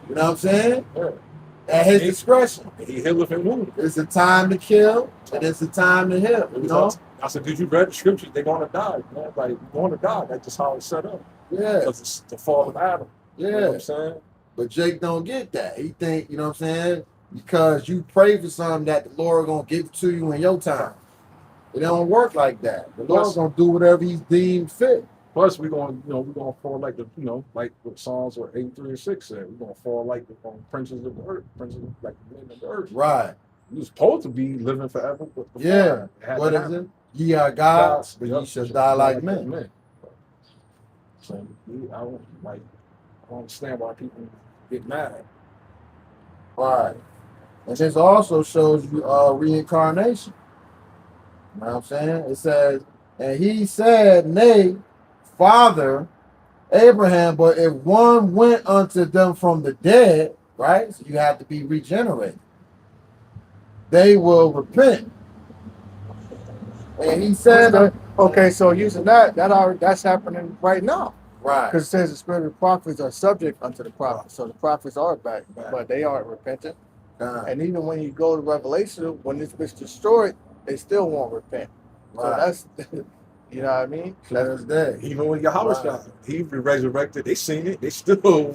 you know what I'm saying? Yeah. At his discretion. He healeth and wounded. It's a time to kill, and it's a time to heal, you know? I said, did you read the scriptures? They're going to die. Man. Like, you're going to die. That's just how it's set up. Yeah, Because it's the fall of Adam. You know what yeah. I'm saying? But Jake don't get that. He think, you know what I'm saying? Because you pray for something that the Lord gonna give to you in your time. It don't work like that. The Lord's gonna do whatever he's deemed fit. Plus, we're going to fall like the, like what Psalms 83 and 6 said. We're going to fall like the princes of the earth, like the men of the earth. Right. We was supposed to be living forever. But Yeah. What is it? Ye are gods, but ye shall die like men. So I don't understand why people get mad. Right. And this also shows you reincarnation. You know what I'm saying? It says, and he said, Nay, Father Abraham, but if one went unto them from the dead, right? So you have to be regenerated. They will repent. And he said, Okay, so using that's happening right now. right, Because it says the spirit of the prophets are subject unto the prophets. So the prophets are back, but they aren't repentant. And even when you go to Revelation, when this bitch destroyed, they still won't repent. So right. that's, you know what I mean? That's dead. Even when Yahweh died, he resurrected. They seen it. They still,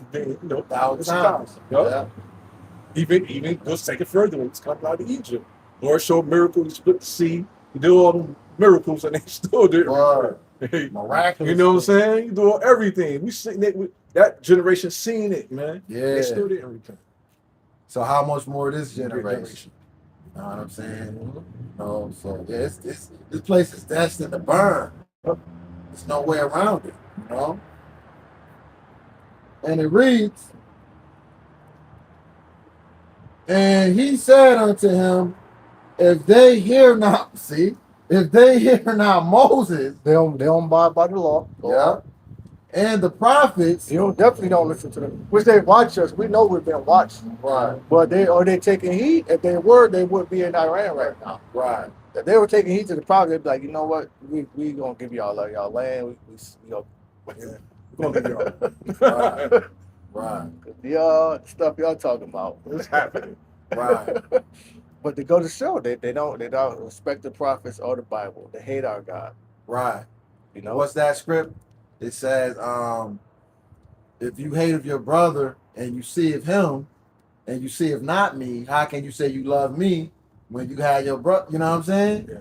Thousand it's times. Yeah. Even let's take it further. When he's coming out of Egypt, Lord showed miracles. He split the sea. He did all the miracles, and they still didn't. Miraculous. You know what I'm saying? You do everything. We seen it. That generation seen it, man. Yeah. They still didn't repent. So how much more this generation? You know what I'm saying? So yeah, this place is destined to burn. There's no way around it, you know? And it reads, and he said unto him, if they hear not Moses, They don't abide by the law. yeah, and the prophets, You definitely don't listen to them. Which they watch us. We know we've been watched. right, But they taking heed. If they were, they would be in Iran right now. right, If they were taking heed to the prophet, they'd be like, you know what? We gonna give y'all land. We're Gonna give y'all. right, the stuff y'all talking about. What's happening? right, But to go to show they don't respect the prophets or the Bible. They hate our God. Right. You know, What's that script? It says, if you hate of your brother and you see of him and you see of not me, how can you say you love me when you had your brother? You know what I'm saying? Yeah.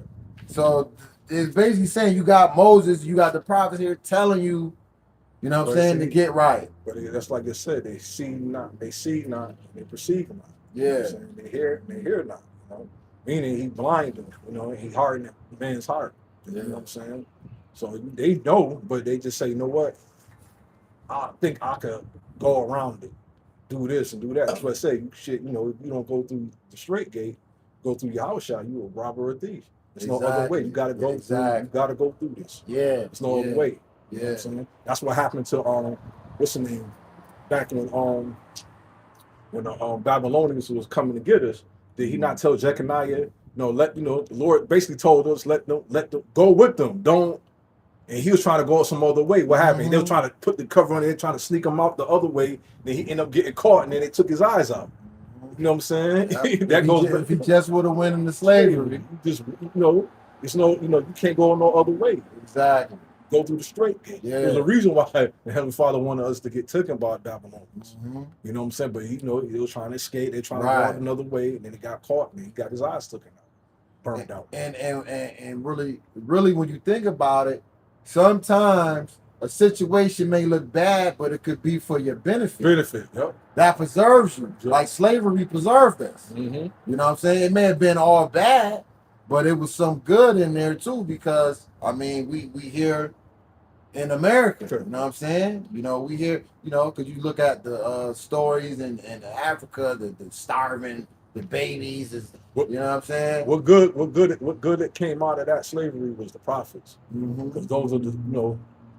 So it's basically saying you got Moses, you got the prophets here telling you, you know what I'm But saying, see, to get right. But that's like I said, they see not, they perceive not. You know what Yeah. I'm saying? They hear not. You know, meaning he blinded. You know, he hardened the man's heart. You know what I'm saying? So they know, but they just say, you know what? I think I could go around it, do this and do that. That's what I say. Shit, you know, if you don't go through the straight gate, go through your house shot, you a robber or a thief. There's no other way. You gotta go through. You gotta go through this. Yeah. There's no other way. You know what I'm saying? That's what happened to what's the name? Back when the Babylonians was coming to get us, did he not tell Jeconiah, let the Lord basically told us let them go with them. Don't. And he was trying to go some other way. What happened? They were trying to put the cover on it, trying to sneak him out the other way. Then he ended up getting caught, and then they took his eyes out. You know what I'm saying? That goes. If he just would have went into slavery, just it's no, you can't go no other way. Exactly. Go through the straight gate. Yeah. There's a reason why the Heavenly Father wanted us to get taken by Babylonians. You know what I'm saying? But he was trying to escape. They're trying to go out another way, and then he got caught, and he got his eyes taken out, burned out. And really, when you think about it, sometimes a situation may look bad, but it could be for your benefit. Yep. That preserves you. Yep. Like slavery preserved us. Mm-hmm. You know what I'm saying? It may have been all bad, but it was some good in there too, because I mean, we hear in America, Sure. You know what I'm saying? We hear, because you look at the stories in Africa, the starving, the babies, you know what I'm saying? What good that came out of that slavery was the prophets, because those are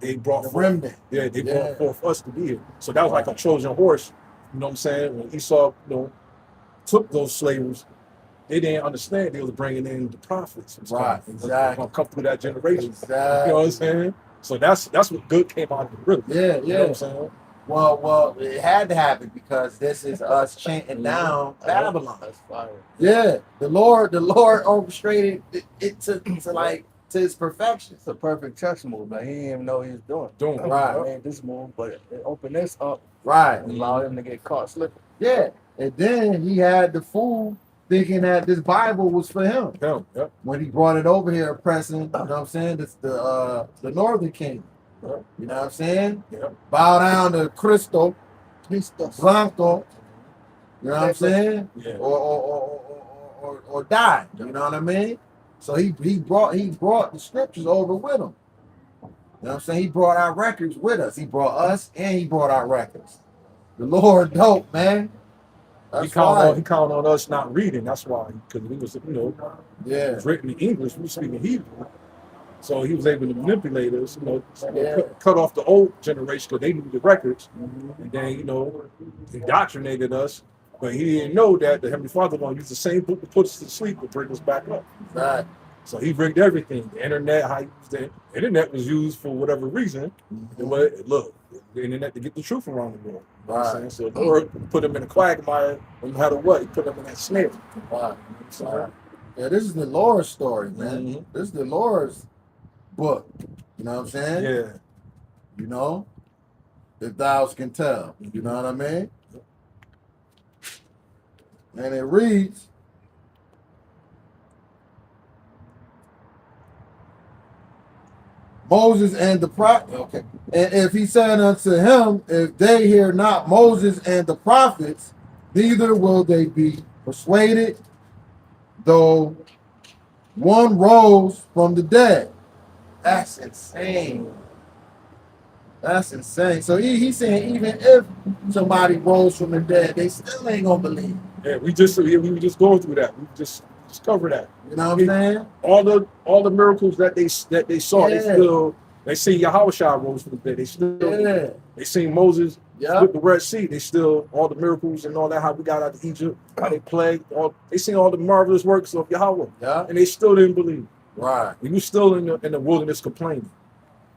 they brought forth, remnant. Yeah, they brought forth us to be here. So that was like a Trojan horse. You know what I'm saying? When Esau, took those slaves, they didn't understand they was bringing in the prophets. Right, exactly. Come through that generation. Exactly. You know what I'm saying? So that's what good came out of it, really. Yeah, You know what I'm saying? Well, it had to happen because this is us chanting down Babylon. That's fire. Yeah, the Lord orchestrated it to his perfection. It's a perfect chess move, man. He didn't even know he was doing. Right. I made this move, but it opened this up Right. and allowed him to get caught slipping. Yeah, and then he had the fool thinking that this Bible was for him. Yep. When he brought it over here, oppressing, you know what I'm saying? This the northern kingdom. Yep. You know what I'm saying? Yep. Bow down to Cristo Blanco. You know what I'm saying? Yeah. Or die. You know what I mean? So he brought the scriptures over with him. You know what I'm saying? He brought our records with us. He brought us and he brought our records. The Lord dope, man. He counted on us not reading. That's why, because we was, it Yeah. was written in English. We were speaking Hebrew, so he was able to manipulate us. Cut off the old generation because they knew the records, and then indoctrinated us. But he didn't know that the Heavenly Father going to use the same book to put us to sleep to bring us back up. Right. So he rigged everything. The internet, how he used the internet was used for whatever reason. Look, the internet to get the truth around the world. You know what I'm saying? So the Lord put him in a quagmire, no matter what. He put him in that snare. Right. Yeah, this is the Lord's story, man. This is the Lord's book. You know what I'm saying? Yeah. If thou can tell. You know what I mean? And it reads, Moses and the prophet. Okay. And if he said unto him, if they hear not Moses and the prophets, neither will they be persuaded, though one rose from the dead. That's insane. That's insane. So he's saying even if somebody rose from the dead, they still ain't gonna believe. Yeah, we were just going through that. We just discovered that. You know what I'm saying? All the miracles that they saw, they see Yahushua rose from the dead. They seen Moses with the Red Sea. They still all the miracles and all that, how we got out of Egypt, how they plagued, they seen all the marvelous works of Yahweh. Yeah. And they still didn't believe. Right. We were still in the wilderness complaining.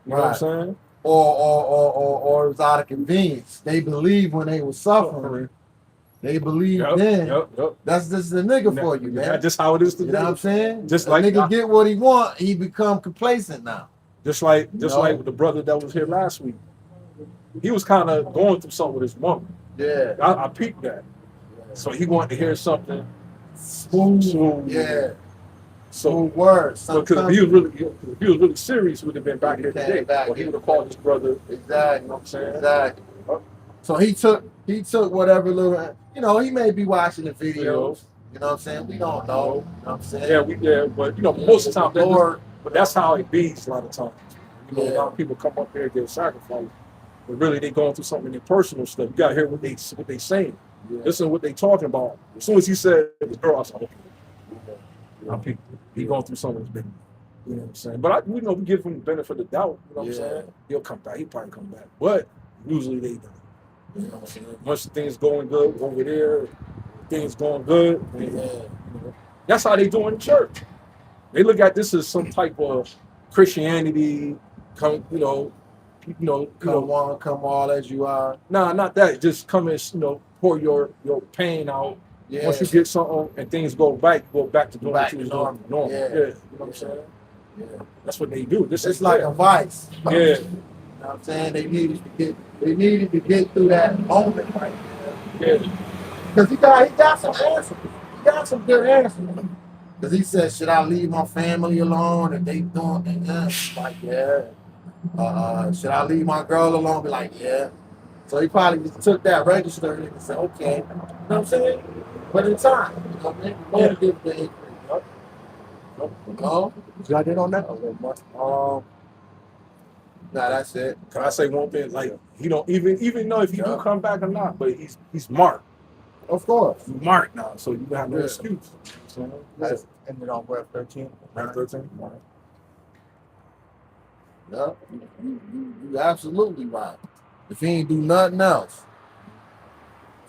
You know what I'm saying? Or it was out of convenience. They believed when they were suffering. They believed then. Yep. That's just the nigga for you, man. That's just how it is today. You know what I'm saying? Just a like nigga get what he want, he become complacent now. Just like No. like the brother that was here last week. He was kind of going through something with his mom. Yeah. I peeped that. So he wanted to hear something Smooth. Yeah. So Smooth words. because if he was really serious, he would have been back here Came today. back Or he here. would have called his brother. Exactly. You know what I'm saying? Exactly. So he took whatever little, you know, he may be watching the videos. You know what I'm saying? We don't know. You know what I'm saying? Yeah, but you know, most of the time, Lord, but that's how it be a lot of times. You know, Yeah. a lot of people come up here and get sacrificed, but really they going through something in their personal stuff. You gotta hear what they saying. yeah. Listen to what they talking about. As soon as he said the girl, I was like, okay, he going through something that's been, you know what I'm saying? But we know we give him the benefit of the doubt. You know what I'm Yeah. saying? He'll come back. He probably come back, but usually they don't. You know what I'm saying? Once things going good over there, things going good. Yeah. You know, that's how they do in church. They look at this as some type of Christianity. Come Come all as you are. Nah, not that. Just come and pour your pain out. Yeah. Once you get something and things go back to doing Back what you to was normal. doing normal. Yeah. You know what I'm saying? Yeah. That's what they do. This It's is like a vice. yeah. You know what I'm saying? They needed to get through that moment right there. Yeah. Because he got some answers. He got some good answers. Because he said, should I leave my family alone if they doing it? Like, yeah. Should I leave my girl alone? Be like, yeah. So he probably just took that register and said, okay. You know what I'm saying? But in time, you know what I mean? Lord give the increase. No? You got it on that? Nah, that's it. Can I say one thing? Like he don't even know if he do come back or not, but he's marked. Of course. He's marked now, so you have no Yeah. excuse. So, That's ended on breath 13. round 13. Yeah, you absolutely right. If he ain't do nothing else,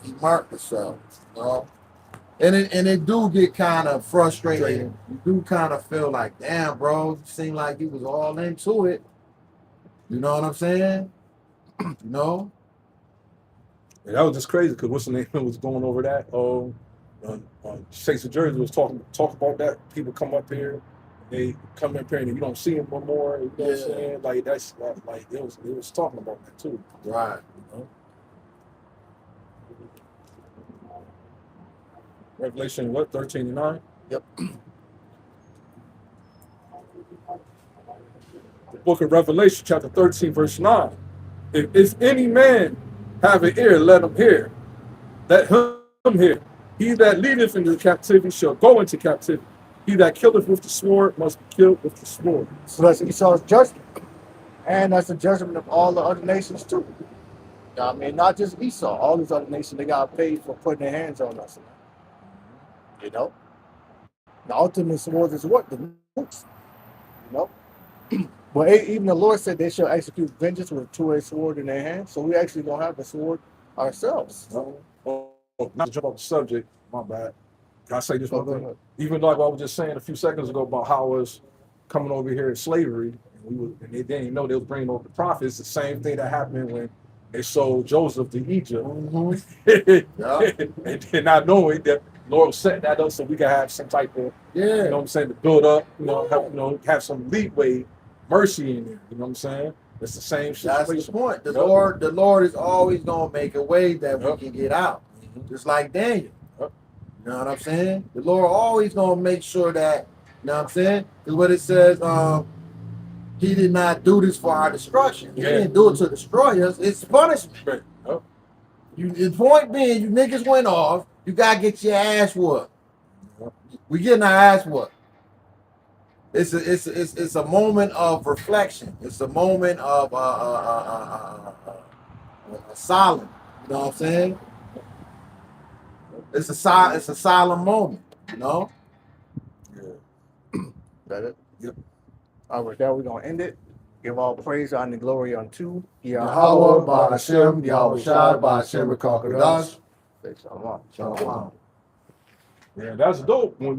he marked himself. You know? And it do get kind of frustrating. You do kind of feel like, damn, bro, it seemed like he was all into it. You know what I'm saying? You know? And that was just crazy because what's the name was going over that. States of Jersey was talk about that. People come up here, they come up here and you don't see them no more. You know what I'm Yeah. saying? Like that's like it was talking about that too. Right. You know? Revelation 13:9? Yep. The book of Revelation, chapter 13, verse 9. If any man have an ear, let him hear. Let him hear. He that leadeth into captivity shall go into captivity. He that killeth with the sword must be killed with the sword. So that's Esau's judgment. And that's the judgment of all the other nations too. You know what I mean? Not just Esau. All these other nations, they got paid for putting their hands on us. You know? The ultimate sword is what? The nukes. You know? But even the Lord said they shall execute vengeance with a two-edged sword in their hand. So we actually don't have the sword ourselves. Not to jump off the subject, my bad. Can I say this one Go thing? ahead. Even like I was just saying a few seconds ago about how I was coming over here in slavery, and they didn't know they was bringing over the prophets. The same thing that happened when they sold Joseph to Egypt. Yeah. And not knowing that Lord was setting that up so we could have some type of, you know what I'm saying, to build up, have some leeway, mercy in there. You know what I'm saying? It's the same situation. That's the point. The Yep. Lord is always gonna make a way that we Yep. can get out. Mhm. Just like Daniel. Yep. You know what I'm saying? The Lord always gonna make sure that, you know what I'm saying? Because what it says, he did not do this for our destruction. He Yeah. didn't do it to destroy us. It's punishment. Right. Yep. The point being, you niggas went off. You gotta get your ass whooped. We getting our ass whooped. It's a moment of reflection. It's a moment of solemn. You know what I'm saying? It's a solemn moment. You know. Yeah. That it? Yep. All right, with that, we're going to end it. Give all praise, honor, and glory unto Yahweh, Ba'ashem, Yahweh Shai, Ba'ashem, Rekakodash. Say shalom. Shalom. Yeah, that's dope. When